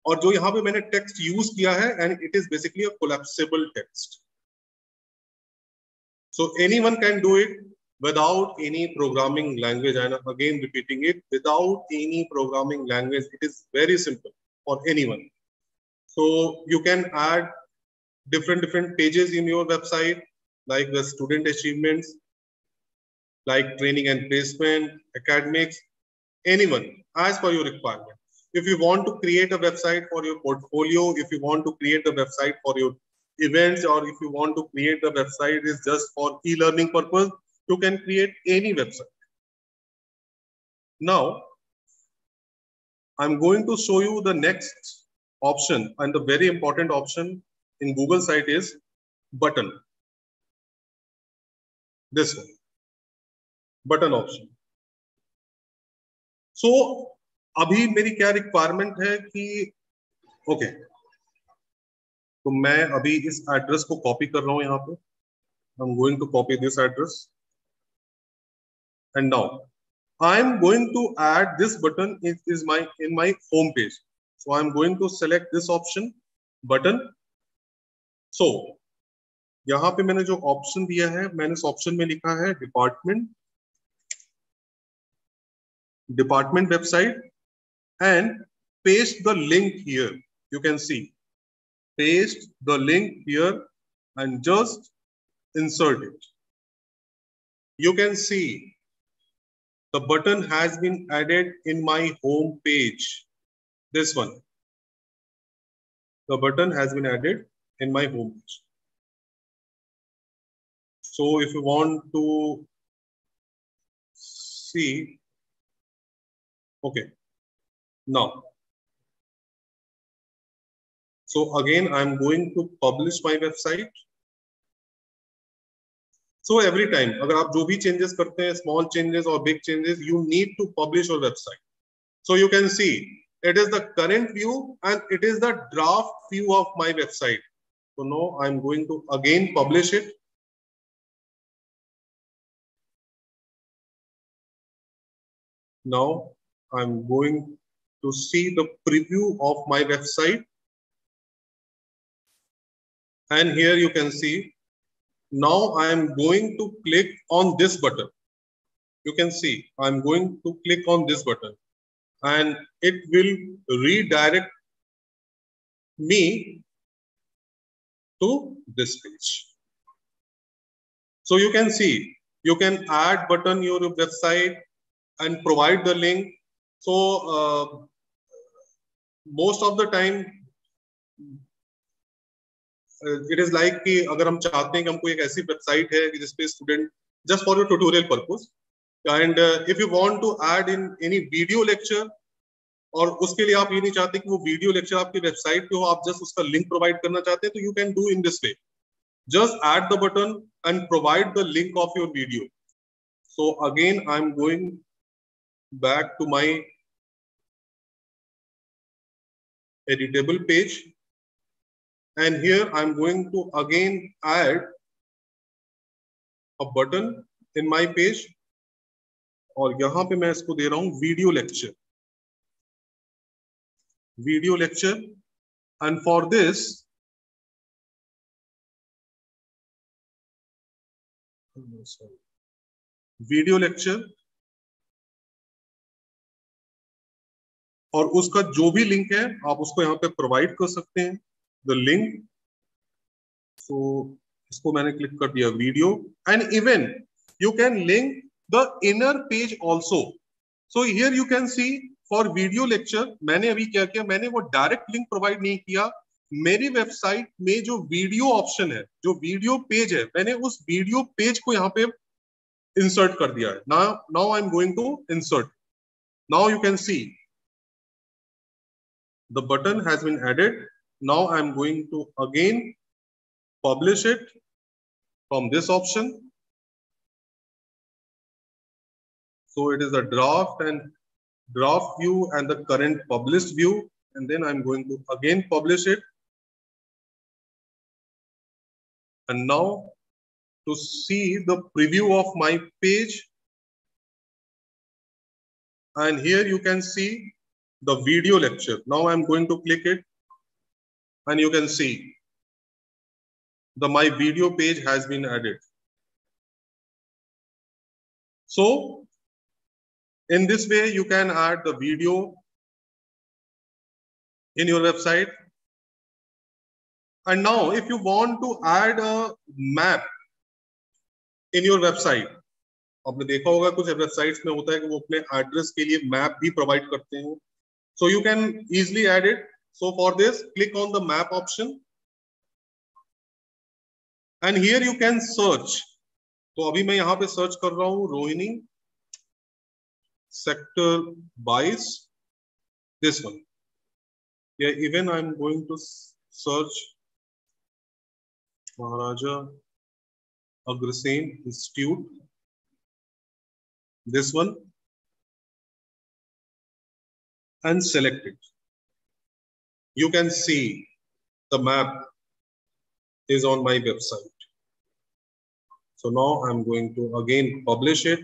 और जो यहाँ पे मैंने टेक्स्ट यूज किया है, and it is basically a collapsible text. So anyone can do it without any programming language. And again repeating it, without any programming language, it is very simple for anyone. So you can add different pages in your website, like the student achievements, like training and placement, academics, anyone as per your requirement. If you want to create a website for your portfolio, if you want to create a website for your events, or if you want to create the website is just for e-learning purpose, you can create any website. Now I'm going to show you the next option, and the very important option in Google site is button. This one, button option. So अभी मेरी क्या requirement है कि okay, तो मैं अभी इस address को कॉपी कर रहा हूं यहाँ पे. I am going to copy this address, and now I am going to add this button is my in my home page. So I am going to select this option button. So यहाँ पे मैंने जो option दिया है, मैंने इस option में लिखा है department website, and paste the link here. You can C, paste the link here and just insert it. You can see the button has been added in my home page. This one, the button has been added in my home page. So if you want to see, okay, now so again, I'm going to publish my website. So every time, अगर आप जो भी changes करते हैं, small changes or big changes, you need to publish your website. So you can see, it is the current view and it is the draft view of my website. So now I'm going to again publish it. Now I'm going to see the preview of my website. And here you can see, now I am going to click on this button. You can see, I'm going to click on this button, and it will redirect me to this page. So you can see, you can add button your website and provide the link. So most of the time, it is like कि अगर हम चाहते हैं कि हमको एक ऐसी website है कि जिसपे student just for your tutorial purpose, And if you want to add in any video lecture, और उसके लिए आप ये नहीं चाहते कि वो वीडियो लेक्चर आपकी वेबसाइट पे हो, आप जस्ट उसका लिंक प्रोवाइड करना चाहते हैं, तो you can do in this way. Just add the button and provide the link of your video. So again, I'm going back to my editable page. And here I'm going to again add a button in my page. और यहाँ पे मैं इसको दे रहा हूँ video lecture. Video lecture. And for this, video lecture, और उसका जो भी लिंक है आप उसको यहाँ पे प्रोवाइड कर सकते हैं, द लिंक. सो इसको मैंने क्लिक कर दिया video, and even you can link the inner page also. So here you can C for video lecture मैंने अभी क्या किया, मैंने वो डायरेक्ट लिंक प्रोवाइड नहीं किया. मेरी वेबसाइट में जो वीडियो ऑप्शन है, जो वीडियो पेज है, मैंने उस वीडियो पेज को यहाँ पे इंसर्ट कर दिया है. Now I am going to insert. Now you can see the button has been added. Now I am going to again publish it from this option. So it is the draft and draft view and the current published view, and then I'm going to again publish it. And now to see the preview of my page, and here you can see the video lecture. Now I'm going to click it, and you can see my video page has been added. So in this way you can add the video in your website. And now if you want to add a map in your website, आपने देखा होगा कुछ websites में होता है कि वो अपने एड्रेस के लिए मैप भी प्रोवाइड करते हैं. So you can easily add it. So for this, click on the map option. And here you can search. तो अभी मैं यहाँ पे सर्च कर रहा हूँ Rohini sector 22, this one. Yeah, even I'm going to search Maharaja Agrasen Institute, this one, and select it. You can see the map is on my website. So now I'm going to again publish it.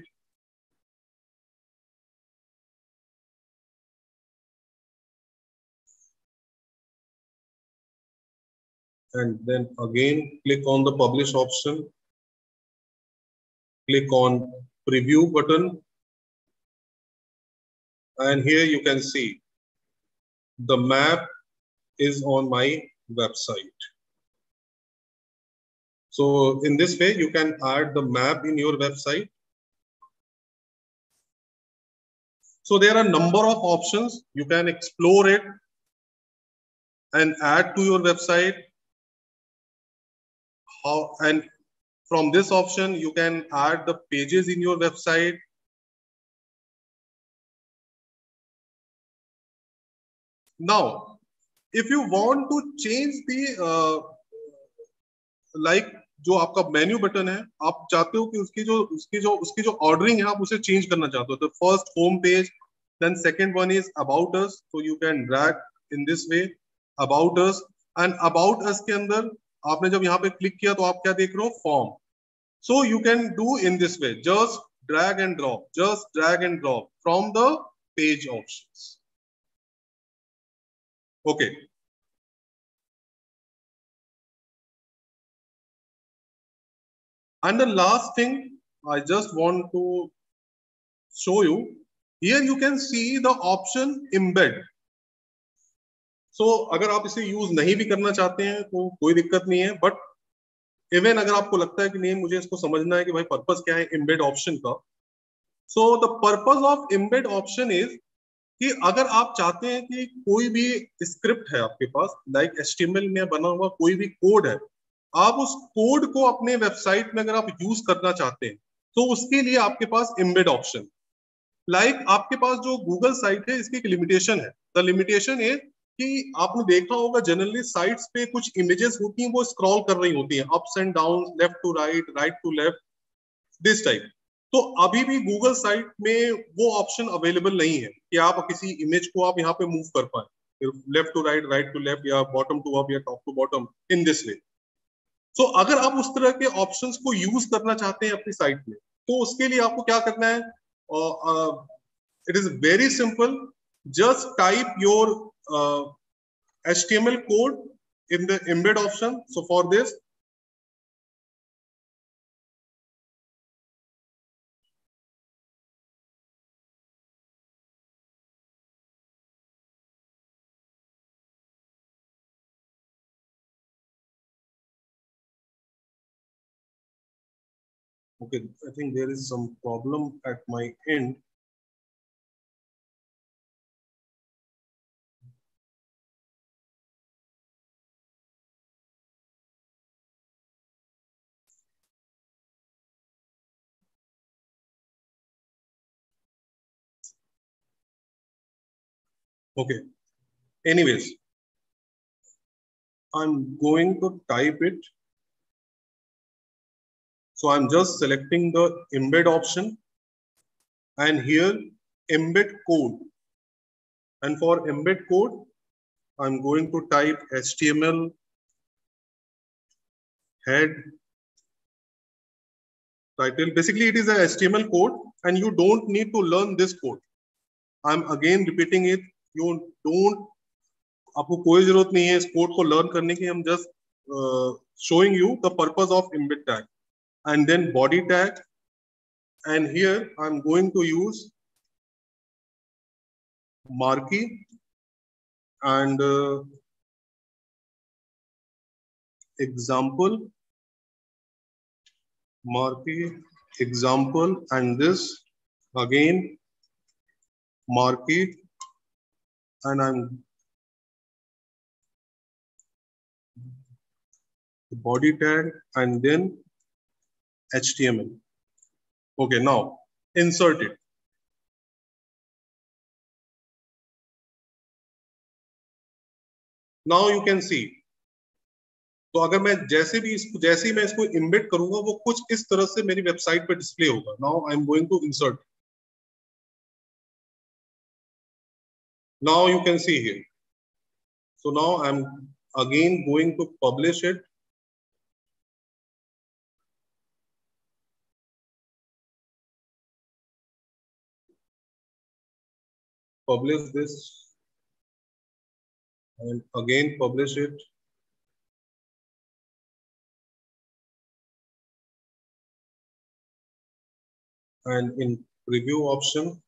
And then again click on the publish option. Click on preview button. And here you can see the map is on my website. So in this way, you can add the map in your website. So there are a number of options. You can explore it and add to your website. And from this option, you can add the pages in your website. Now, if you want to change the like जो आपका menu button है, आप चाहते हो कि उसकी जो ordering है आप उसे चेंज करना चाहते हो, तो first home page, then second one is about us. So you can drag in this way about us, and about us के अंदर आपने जब यहाँ पे क्लिक किया तो आप क्या देख रहे हो, form. So you can do in this way, just drag and drop from the page options. Okay. And the last thing I just want to show you, here you can see the option embed. So अगर आप इसे use नहीं भी करना चाहते हैं तो कोई दिक्कत नहीं है, बट इवन अगर आपको लगता है कि नहीं मुझे इसको समझना है कि भाई पर्पस क्या है एम्बेड ऑप्शन का, so the purpose of embed option is कि अगर आप चाहते हैं कि कोई भी स्क्रिप्ट है आपके पास, लाइक HTML में बना हुआ कोई भी कोड है, आप उस कोड को अपने वेबसाइट में अगर आप यूज करना चाहते हैं, तो उसके लिए आपके पास एम्बेड ऑप्शन, आपके पास जो गूगल साइट है इसकी एक लिमिटेशन है। द लिमिटेशन है कि आपने देखा होगा जनरली साइट्स पे कुछ इमेजेस होती हैं वो स्क्रॉल कर रही होती हैं ups and down, left to right, right to left, this type. तो अभी भी गूगल साइट में वो ऑप्शन अवेलेबल नहीं है कि आप किसी इमेज को आप यहाँ पे मूव कर पाए left to right, right to left, या बॉटम टू अप, या top to bottom, in this way. So अगर आप उस तरह के ऑप्शंस को यूज करना चाहते हैं अपनी साइट में, तो उसके लिए आपको क्या करना है? It is very simple, just type your HTML code in the embed option. So for this, okay, I think there is some problem at my end. Okay, anyways, I'm going to type it. So I'm just selecting the embed option and here embed code. And for embed code, I'm going to type HTML head title. Basically, it is a HTML code and you don't need to learn this code. I'm again repeating it. You don't, आपको कोई जरूरत नहीं है इस code को learn करने की. हम just showing you the purpose of embed tag and then body tag, and here I'm going to use marquee and example, marquee example, and this again marquee, and I'm body tag and then HTML. Okay, now insert it. Now you can see. तो अगर मैं जैसे ही मैं इसको embed करूंगा वो कुछ इस तरह से मेरी वेबसाइट पे डिस्प्ले होगा. Now I am going to insert. Now you can see here. So now I'm again going to publish it. Publish this and again publish it. And in preview option,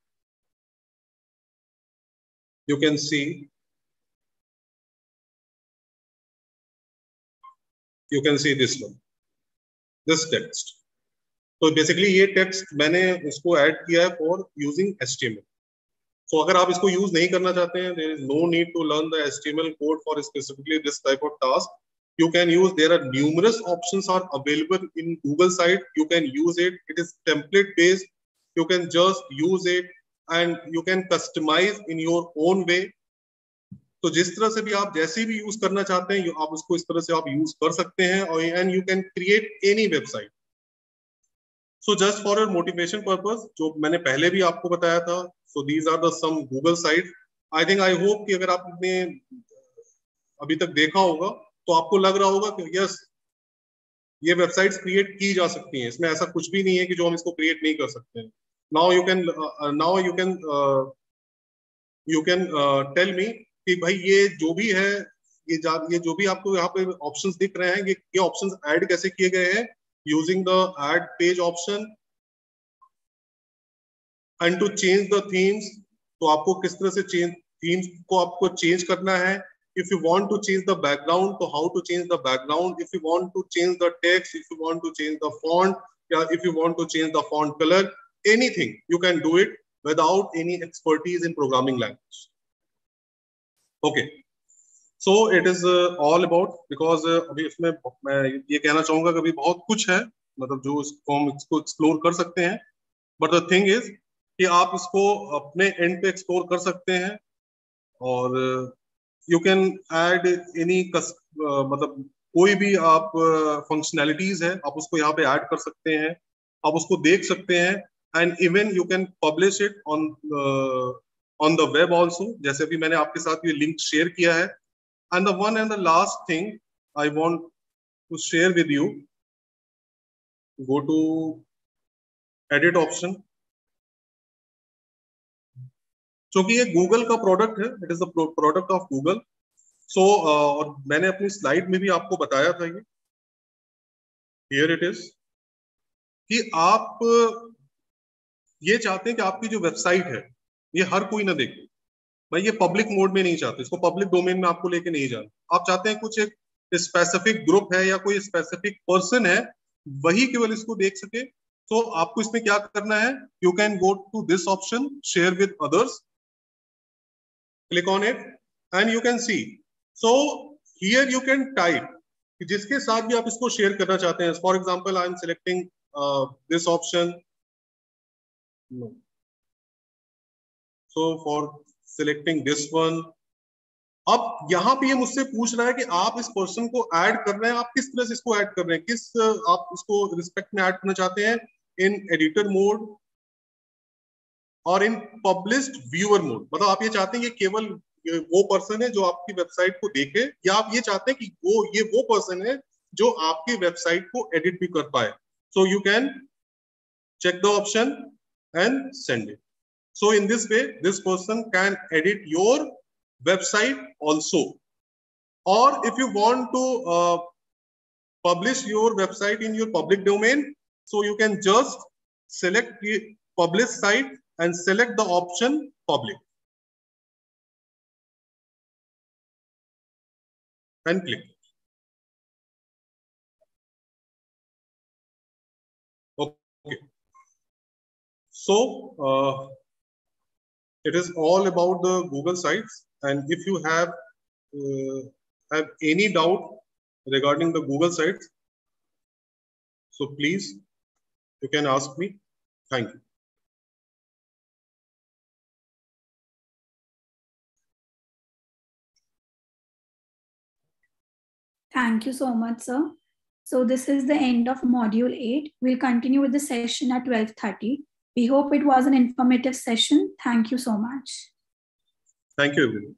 you can see this one, this text. तो basically ये text मैंने इसको add किया है for using HTML. So अगर आप इसको use नहीं करना चाहते हैं, there is no need to learn the HTML code for specifically this type of task. You can use, there are numerous options are available in Google site. You can use it. It is template based. You can just use it and you can customize in your own way. तो जिस तरह से भी आप जैसे भी use करना चाहते हैं आप उसको इस तरह से आप यूज कर सकते हैं और and you can create any website. So just for your motivation purpose, जो मैंने पहले भी आपको बताया था, so these are the some Google site. I think, I hope कि अगर आपने अभी तक देखा होगा तो आपको लग रहा होगा कि यस, ये वेबसाइट्स क्रिएट की जा सकती हैं. इसमें ऐसा कुछ भी नहीं है कि जो हम इसको क्रिएट नहीं कर सकते हैं. Now you can tell me कि भाई ये जो भी है, ये जो भी आपको यहाँ पे ऑप्शंस दिख रहे हैं, ये ऑप्शंस ऐड कैसे किए गए हैं using the add page option. And to change the themes, तो आपको किस तरह से थीम्स को आपको चेंज करना है. If you want to change the background, so how to change the background? If you want to change the text, if you want to change the font, if you want to change the font color, anything you can do it without any expertise in programming language. Okay, so it is all about, because अभी इसमें मैं ये कहना चाहूंगा कि अभी बहुत कुछ है मतलब जो इसको हम इसको एक्सप्लोर कर सकते हैं, बट द थिंग इज कि आप इसको अपने एंड पे एक्सप्लोर कर सकते हैं, और यू कैन ऐड एनी मतलब कोई भी आप फंक्शनैलिटीज है आप उसको यहाँ पे ऐड कर सकते हैं, आप उसको देख सकते हैं, and even you can publish it on the web also, जैसे भी मैंने आपके साथ ये लिंक शेयर किया है. And the one and the last thing I want to share with you, go to edit option. क्योंकि ये गूगल का प्रोडक्ट है, it is the product of Google. So और मैंने अपनी स्लाइड में भी आपको बताया था, ये हियर इट इज, कि आप ये चाहते हैं कि आपकी जो वेबसाइट है ये हर कोई ना देखे. भाई ये पब्लिक मोड में नहीं चाहते, इसको पब्लिक डोमेन में आपको लेके नहीं जाना. आप चाहते हैं कुछ एक स्पेसिफिक ग्रुप है या कोई स्पेसिफिक पर्सन है वही केवल इसको देख सके. तो आपको इसमें क्या करना है, you can go to this option, share with others, click on it and you can see. So here you can type कि जिसके साथ भी आप इसको शेयर करना चाहते हैं. For example I am selecting this option. So for selecting this one, अब यहाँ पे ये मुझसे पूछ रहा है कि आप इस पर्सन को ऐड कर रहे हैं, आप किस तरह से इसको ऐड कर रहे हैं, किस आप इसको रिस्पेक्ट में ऐड करना चाहते हैं, इन एडिटर मोड और इन पब्लिश्ड व्यूअर मोड. मतलब आप ये चाहते हैं कि केवल वो पर्सन है जो आपकी वेबसाइट को देखे, या आप ये चाहते हैं कि ये वो पर्सन है जो आपकी वेबसाइट को एडिट भी कर पाए. सो you can check the option and send it. So in this way, this person can edit your website also. Or if you want to publish your website in your public domain, so you can just select the publish site and select the option public and click. Okay. So it is all about the Google sites, and if you have any doubt regarding the Google sites, so please you can ask me. Thank you. Thank you so much, sir. So this is the end of module 8. We'll continue with the session at 12:30. We hope it was an informative session. Thank you so much. Thank you, everyone.